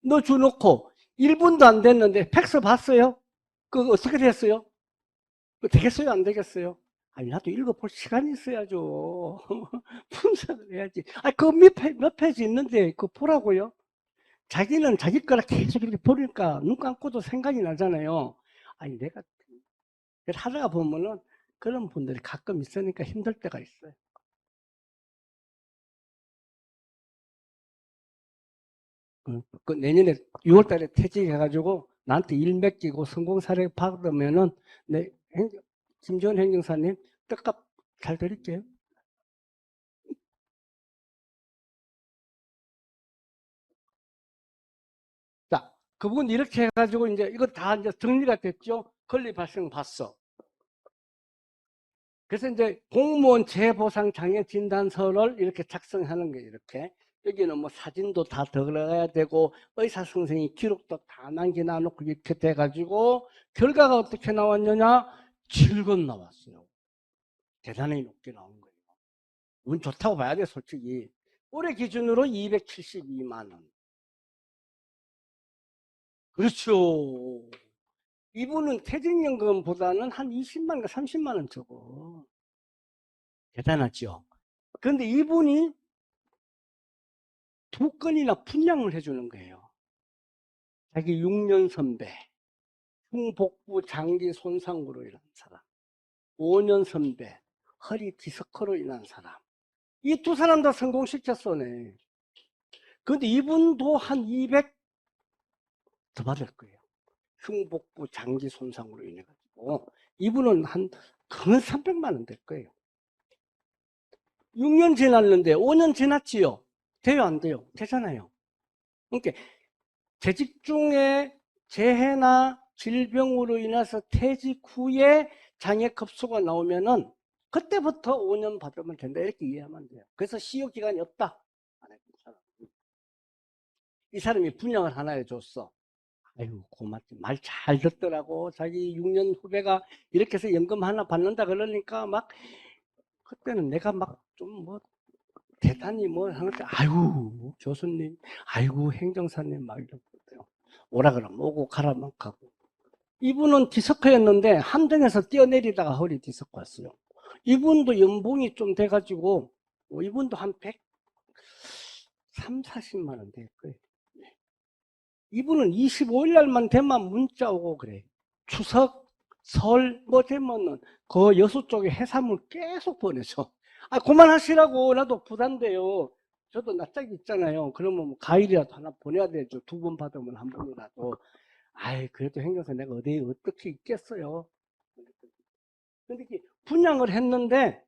너 주놓고 1분도 안 됐는데 팩스 봤어요? 그거 어떻게 됐어요? 그거 되겠어요? 안 되겠어요? 아니, 나도 읽어볼 시간이 있어야죠. 분석을 해야지. 몇 페이지 있는데, 그거 보라고요? 자기는 자기 거라 계속 이렇게 버리니까 눈 감고도 생각이 나잖아요. 아니, 내가 하다가 보면은 그런 분들이 가끔 있으니까 힘들 때가 있어요. 그 내년에 6월 달에 퇴직해가지고 나한테 일 맡기고 성공 사례 받으면은 내 김지원 행정사님 떡값 잘 드릴게요. 자, 그분 이렇게 해가지고 이제 이거 다 이제 정리가 됐죠. 권리 발생 봤어. 그래서 이제 공무원 재보상 장애 진단서를 이렇게 작성하는 거예요. 이렇게 여기는 뭐 사진도 다 들어가야 되고 의사 선생님 기록도 다 남겨놔 놓고 이렇게 돼가지고 결과가 어떻게 나왔느냐? 7건 나왔어요. 대단히 높게 나온 거예요. 운 좋다고 봐야 돼, 솔직히. 올해 기준으로 272만 원. 그렇죠. 이분은 퇴직연금보다는 한 20만 원, 30만 원 적어. 대단하죠. 그런데 이분이 2건이나 분양을 해주는 거예요. 자기 6년 선배, 흉복부 장기 손상으로 인한 사람, 5년 선배, 허리 디스크로 인한 사람. 이 두 사람 다 성공시켰어네. 그런데 이분도 한 200 더 받을 거예요. 흉복부 장기 손상으로 인해 가지고 이분은 한 거의 300만 원 될 거예요. 6년 지났는데 5년 지났지요. 돼요, 안 돼요? 되잖아요. 그러니까 재직 중에 재해나 질병으로 인해서 퇴직 후에 장애 급수가 나오면은 그때부터 5년 받으면 된다, 이렇게 이해하면 돼요. 그래서 시효 기간이 없다. 이 사람이 분양을 하나 해줬어. 아유, 고맙지. 말 잘 듣더라고. 자기 6년 후배가 이렇게 해서 연금 하나 받는다 그러니까 막, 그때는 내가 막 좀 뭐, 대단히 뭐 하는데, 아유, 교수님, 아이고, 행정사님 막 이러거든요. 오라 그러면 오고 가라면 가고. 이분은 디스크였는데 함정에서 뛰어내리다가 허리 디스크 왔어요. 이분도 연봉이 좀 돼가지고, 이분도 한 103, 40만 원 될 거예요. 이분은 25일 날만 되면 문자 오고 그래. 추석, 설 뭐 되면은 그 여수 쪽에 해산물 계속 보내죠. 아, 그만하시라고. 나도 부담돼요. 저도 낯짝이 있잖아요. 그러면 뭐 과일이라도 하나 보내야 되죠. 2번 받으면 한 번이라도. 아이, 그래도 행정사 내가 어디 어떻게 있겠어요. 근데 분양을 했는데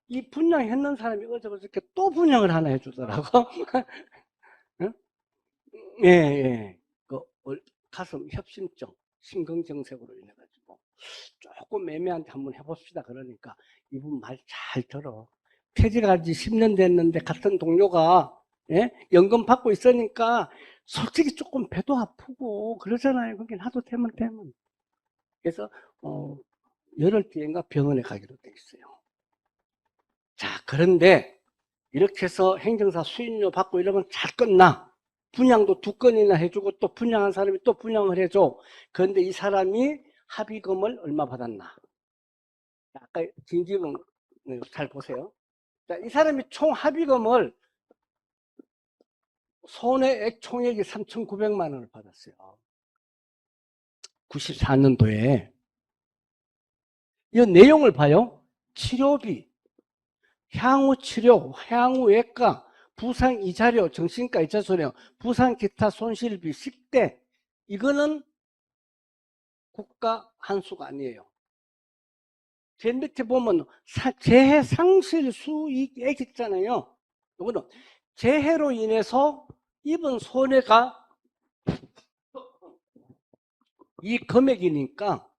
이 분양했는 사람이 어저께 또 분양을 하나 해주더라고. 응? 예, 예. 그 가슴 협심증, 심근경색으로 인해 가지고 조금 애매한데 한번 해봅시다. 그러니까 이분 말 잘 들어. 퇴직한 지 10년 됐는데 같은 동료가, 예? 연금 받고 있으니까 솔직히 조금 배도 아프고 그러잖아요. 그게 나도 되면. 그래서 열흘 뒤인가 병원에 가기로 돼 있어요. 자, 그런데 이렇게 해서 행정사 수임료 받고 이러면 잘 끝나. 분양도 2건이나 해주고 또 분양한 사람이 또 분양을 해줘. 그런데 이 사람이 합의금을 얼마 받았나? 아까 진집은 잘 보세요. 자, 이 사람이 총 합의금을 손해액 총액이 3,900만 원을 받았어요. 94년도에. 이 내용을 봐요. 치료비, 향후 치료, 향후 외과, 부상 이자료, 정신과 이자소령, 부상 기타 손실비, 식대, 이거는 국가 한수가 아니에요. 제일 밑에 보면 재해 상실 수익액 있잖아요. 이거는 재해로 인해서 입은 손해가 이 금액이니까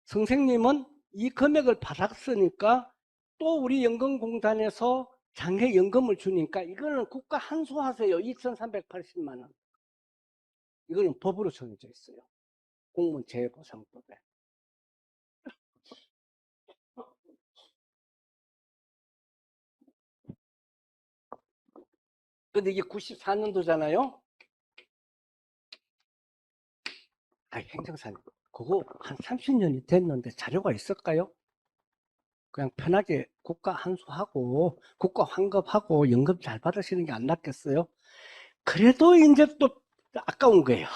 선생님은 이 금액을 받았으니까 또 우리 연금공단에서 장해연금을 주니까 이거는 국가 한수하세요. 2,380만 원. 이거는 법으로 정해져 있어요. 공무원 재해보상법에. 근데 이게 94년도잖아요. 아, 행정사님, 그거 한 30년이 됐는데 자료가 있을까요? 그냥 편하게 국가 한수하고 국가 환급하고 연금 잘 받으시는 게 안 낫겠어요? 그래도 이제 또 아까운 거예요.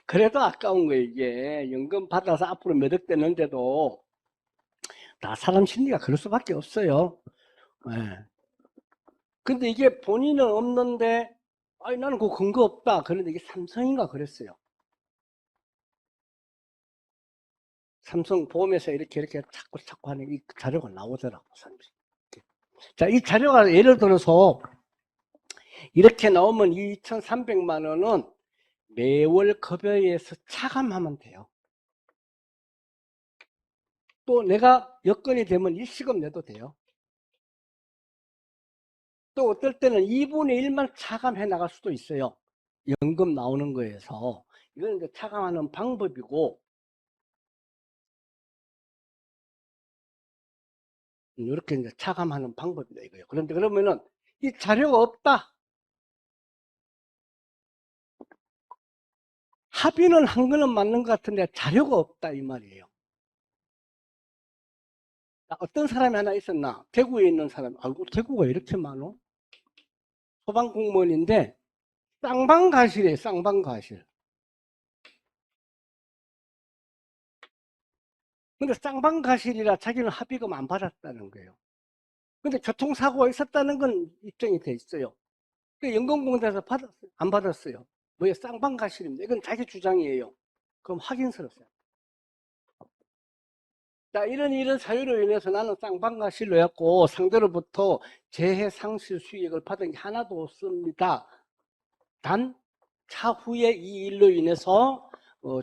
그래도 아까운 거예요. 이게 연금 받아서 앞으로 몇 억 되는데도 다 사람 심리가 그럴 수밖에 없어요. 예. 근데 이게 본인은 없는데, 아니, 나는 그 근거 없다. 그런데 이게 삼성인가 그랬어요. 삼성 보험에서 이렇게 자꾸 하는 이 자료가 나오더라고, 삼성. 자, 이 자료가 예를 들어서 이렇게 나오면 2,300만 원은 매월 급여에서 차감하면 돼요. 또 내가 여건이 되면 일시금 내도 돼요. 또 어떨 때는 2분의 1만 차감해 나갈 수도 있어요. 연금 나오는 거에서. 이건 이제 차감하는 방법이고, 이렇게 이제 차감하는 방법이다 이거예요. 그런데 그러면은 이 자료가 없다. 합의는 한 거는 맞는 것 같은데 자료가 없다 이 말이에요. 어떤 사람이 하나 있었나? 대구에 있는 사람. 아이고 대구가 이렇게 많어? 소방공무원인데 쌍방가실이에요. 쌍방가실. 근데 쌍방가실이라 자기는 합의금 안 받았다는 거예요. 근데 교통사고가 있었다는 건 입증이 돼 있어요. 연금공단에서 받았어요? 안 받았어요. 뭐예요? 쌍방가실입니다. 이건 자기 주장이에요. 그럼 확인스럽어요. 자, 이런 사유로 인해서 나는 쌍방가실로 했고 상대로부터 재해 상실 수익을 받은 게 하나도 없습니다. 단 차후에 이 일로 인해서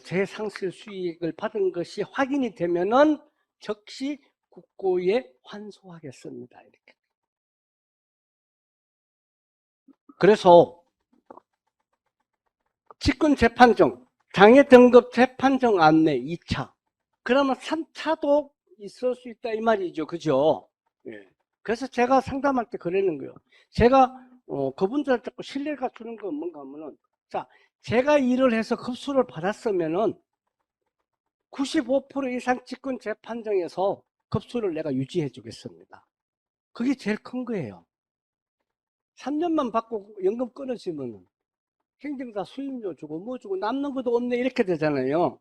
재해 상실 수익을 받은 것이 확인이 되면은 즉시 국고에 환수하겠습니다. 이렇게. 그래서 직권재판정, 장애등급 재판정 안내 2차. 그러면 3차도 있을 수 있다 이 말이죠. 그죠? 예. 그래서 제가 상담할 때 그러는 거예요. 제가 그분들한테 자꾸 신뢰가 주는 건 뭔가 하면은, 자, 제가 일을 해서 급수를 받았으면은 95% 이상 직권재판정에서 급수를 내가 유지해 주겠습니다. 그게 제일 큰 거예요. 3년만 받고 연금 끊어지면은 행정사 수임료 주고 뭐 주고 남는 것도 없네 이렇게 되잖아요.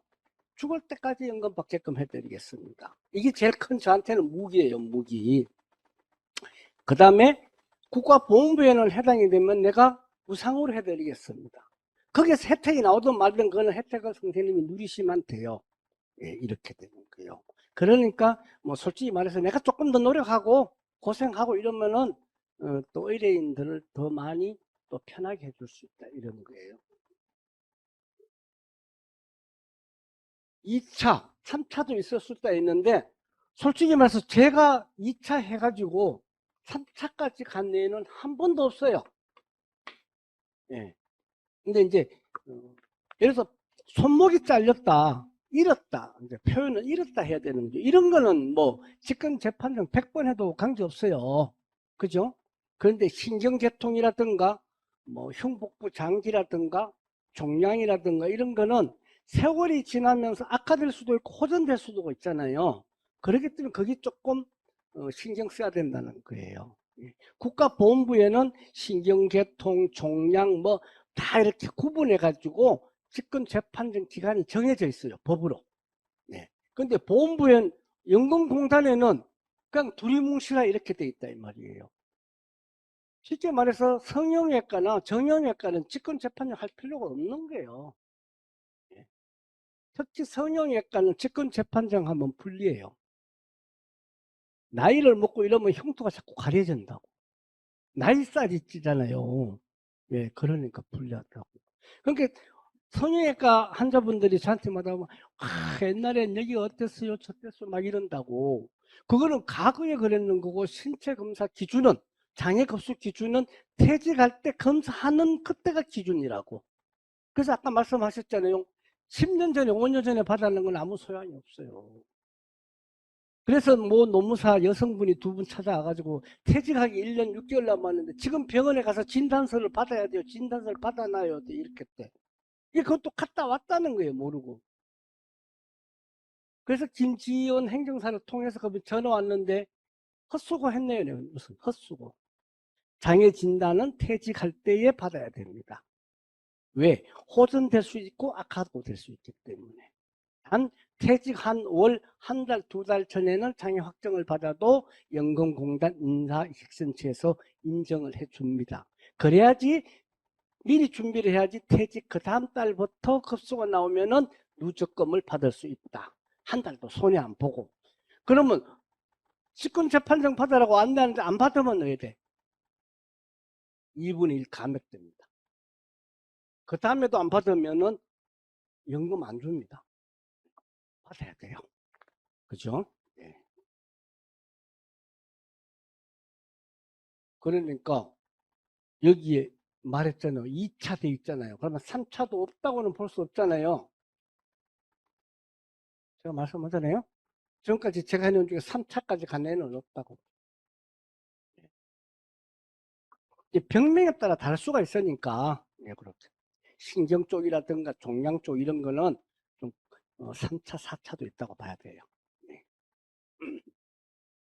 죽을 때까지 연금 받게끔 해드리겠습니다. 이게 제일 큰 저한테는 무기예요, 무기. 그 다음에 국가보험부에는 해당이 되면 내가 무상으로 해드리겠습니다. 거기서 혜택이 나오든 말든 그거는 혜택을 선생님이 누리시면 돼요. 예, 이렇게 되는 거예요. 그러니까 뭐 솔직히 말해서 내가 조금 더 노력하고 고생하고 이러면은 또 의뢰인들을 더 많이 또 편하게 해줄 수 있다 이런 거예요. 2차, 3차도 있을 수도 있는데 솔직히 말해서 제가 2차 해가지고 3차까지 간 예는 한 번도 없어요. 예. 근데 이제 예를 들어서 손목이 잘렸다, 잃었다, 이제 표현은 잃었다 해야 되는 거죠. 이런 거는 뭐 직권 재판정 100번 해도 관계 없어요. 그죠? 그런데 신경계통이라든가 뭐 흉복부 장기라든가 종양이라든가 이런 거는 세월이 지나면서 악화될 수도 있고 호전될 수도 있잖아요. 그렇기 때문에 거기 조금 신경 써야 된다는 거예요. 예. 국가보험부에는 신경계통, 종양 뭐 다 이렇게 구분해 가지고 직권 재판정 기간이 정해져 있어요. 법으로. 네. 근데 보험부엔 연금공단에는 그냥 두리뭉실하 이렇게 돼 있다 이 말이에요. 쉽게 말해서 성형외과나 정형외과는 직권 재판정 할 필요가 없는 거예요. 예. 특히 성형외과는 직권 재판정 하면 불리해요. 나이를 먹고 이러면 흉터가 자꾸 가려진다고. 나이살이 찌잖아요. 예, 그러니까 불리하다고. 그러니까 성형외과 환자분들이 저한테 말하면 옛날엔 여기 어땠어요 저땠어요 막 이런다고. 그거는 과거에 그랬는 거고 신체 검사 기준은 장애 급수 기준은 퇴직할 때 검사하는 그때가 기준이라고. 그래서 아까 말씀하셨잖아요. 10년 전에 5년 전에 받았는 건 아무 소용이 없어요. 그래서 뭐 노무사 여성분이 2분 찾아와가지고 퇴직하기 1년 6개월 남았는데 지금 병원에 가서 진단서를 받아야 돼요. 진단서를 받아놔야 돼 이렇게 때. 이게 그것도 갔다 왔다는 거예요. 모르고. 그래서 김지원 행정사를 통해서 그 전화 왔는데 헛수고 했네요. 무슨 헛수고. 장애 진단은 퇴직할 때에 받아야 됩니다. 왜? 호전될 수 있고 악화도 될 수 있기 때문에. 단 퇴직 한 월, 한 달, 두 달 전에는 장애 확정을 받아도 연금공단 인사익선처에서 인정을 해줍니다. 그래야지 미리 준비를 해야지 퇴직 그 다음 달부터 급수가 나오면은 누적금을 받을 수 있다. 한 달도 손해 안 보고. 그러면 직권재판정 받으라고 안내하는데 안 받으면 어떻게 돼? 2분의 1 감액됩니다. 그 다음에도 안 받으면은 연금 안 줍니다. 받아야 돼요. 그죠? 네. 그러니까 여기에 말했잖아요. 2차 돼 있잖아요. 그러면 3차도 없다고는 볼 수 없잖아요. 제가 말씀하잖아요. 지금까지 제가 해놓은 중에 3차까지 간 애는 없다고. 병명에 따라 다를 수가 있으니까, 예, 그렇죠. 신경 쪽이라든가 종양 쪽 이런 거는 좀 3차, 4차도 있다고 봐야 돼요. 네.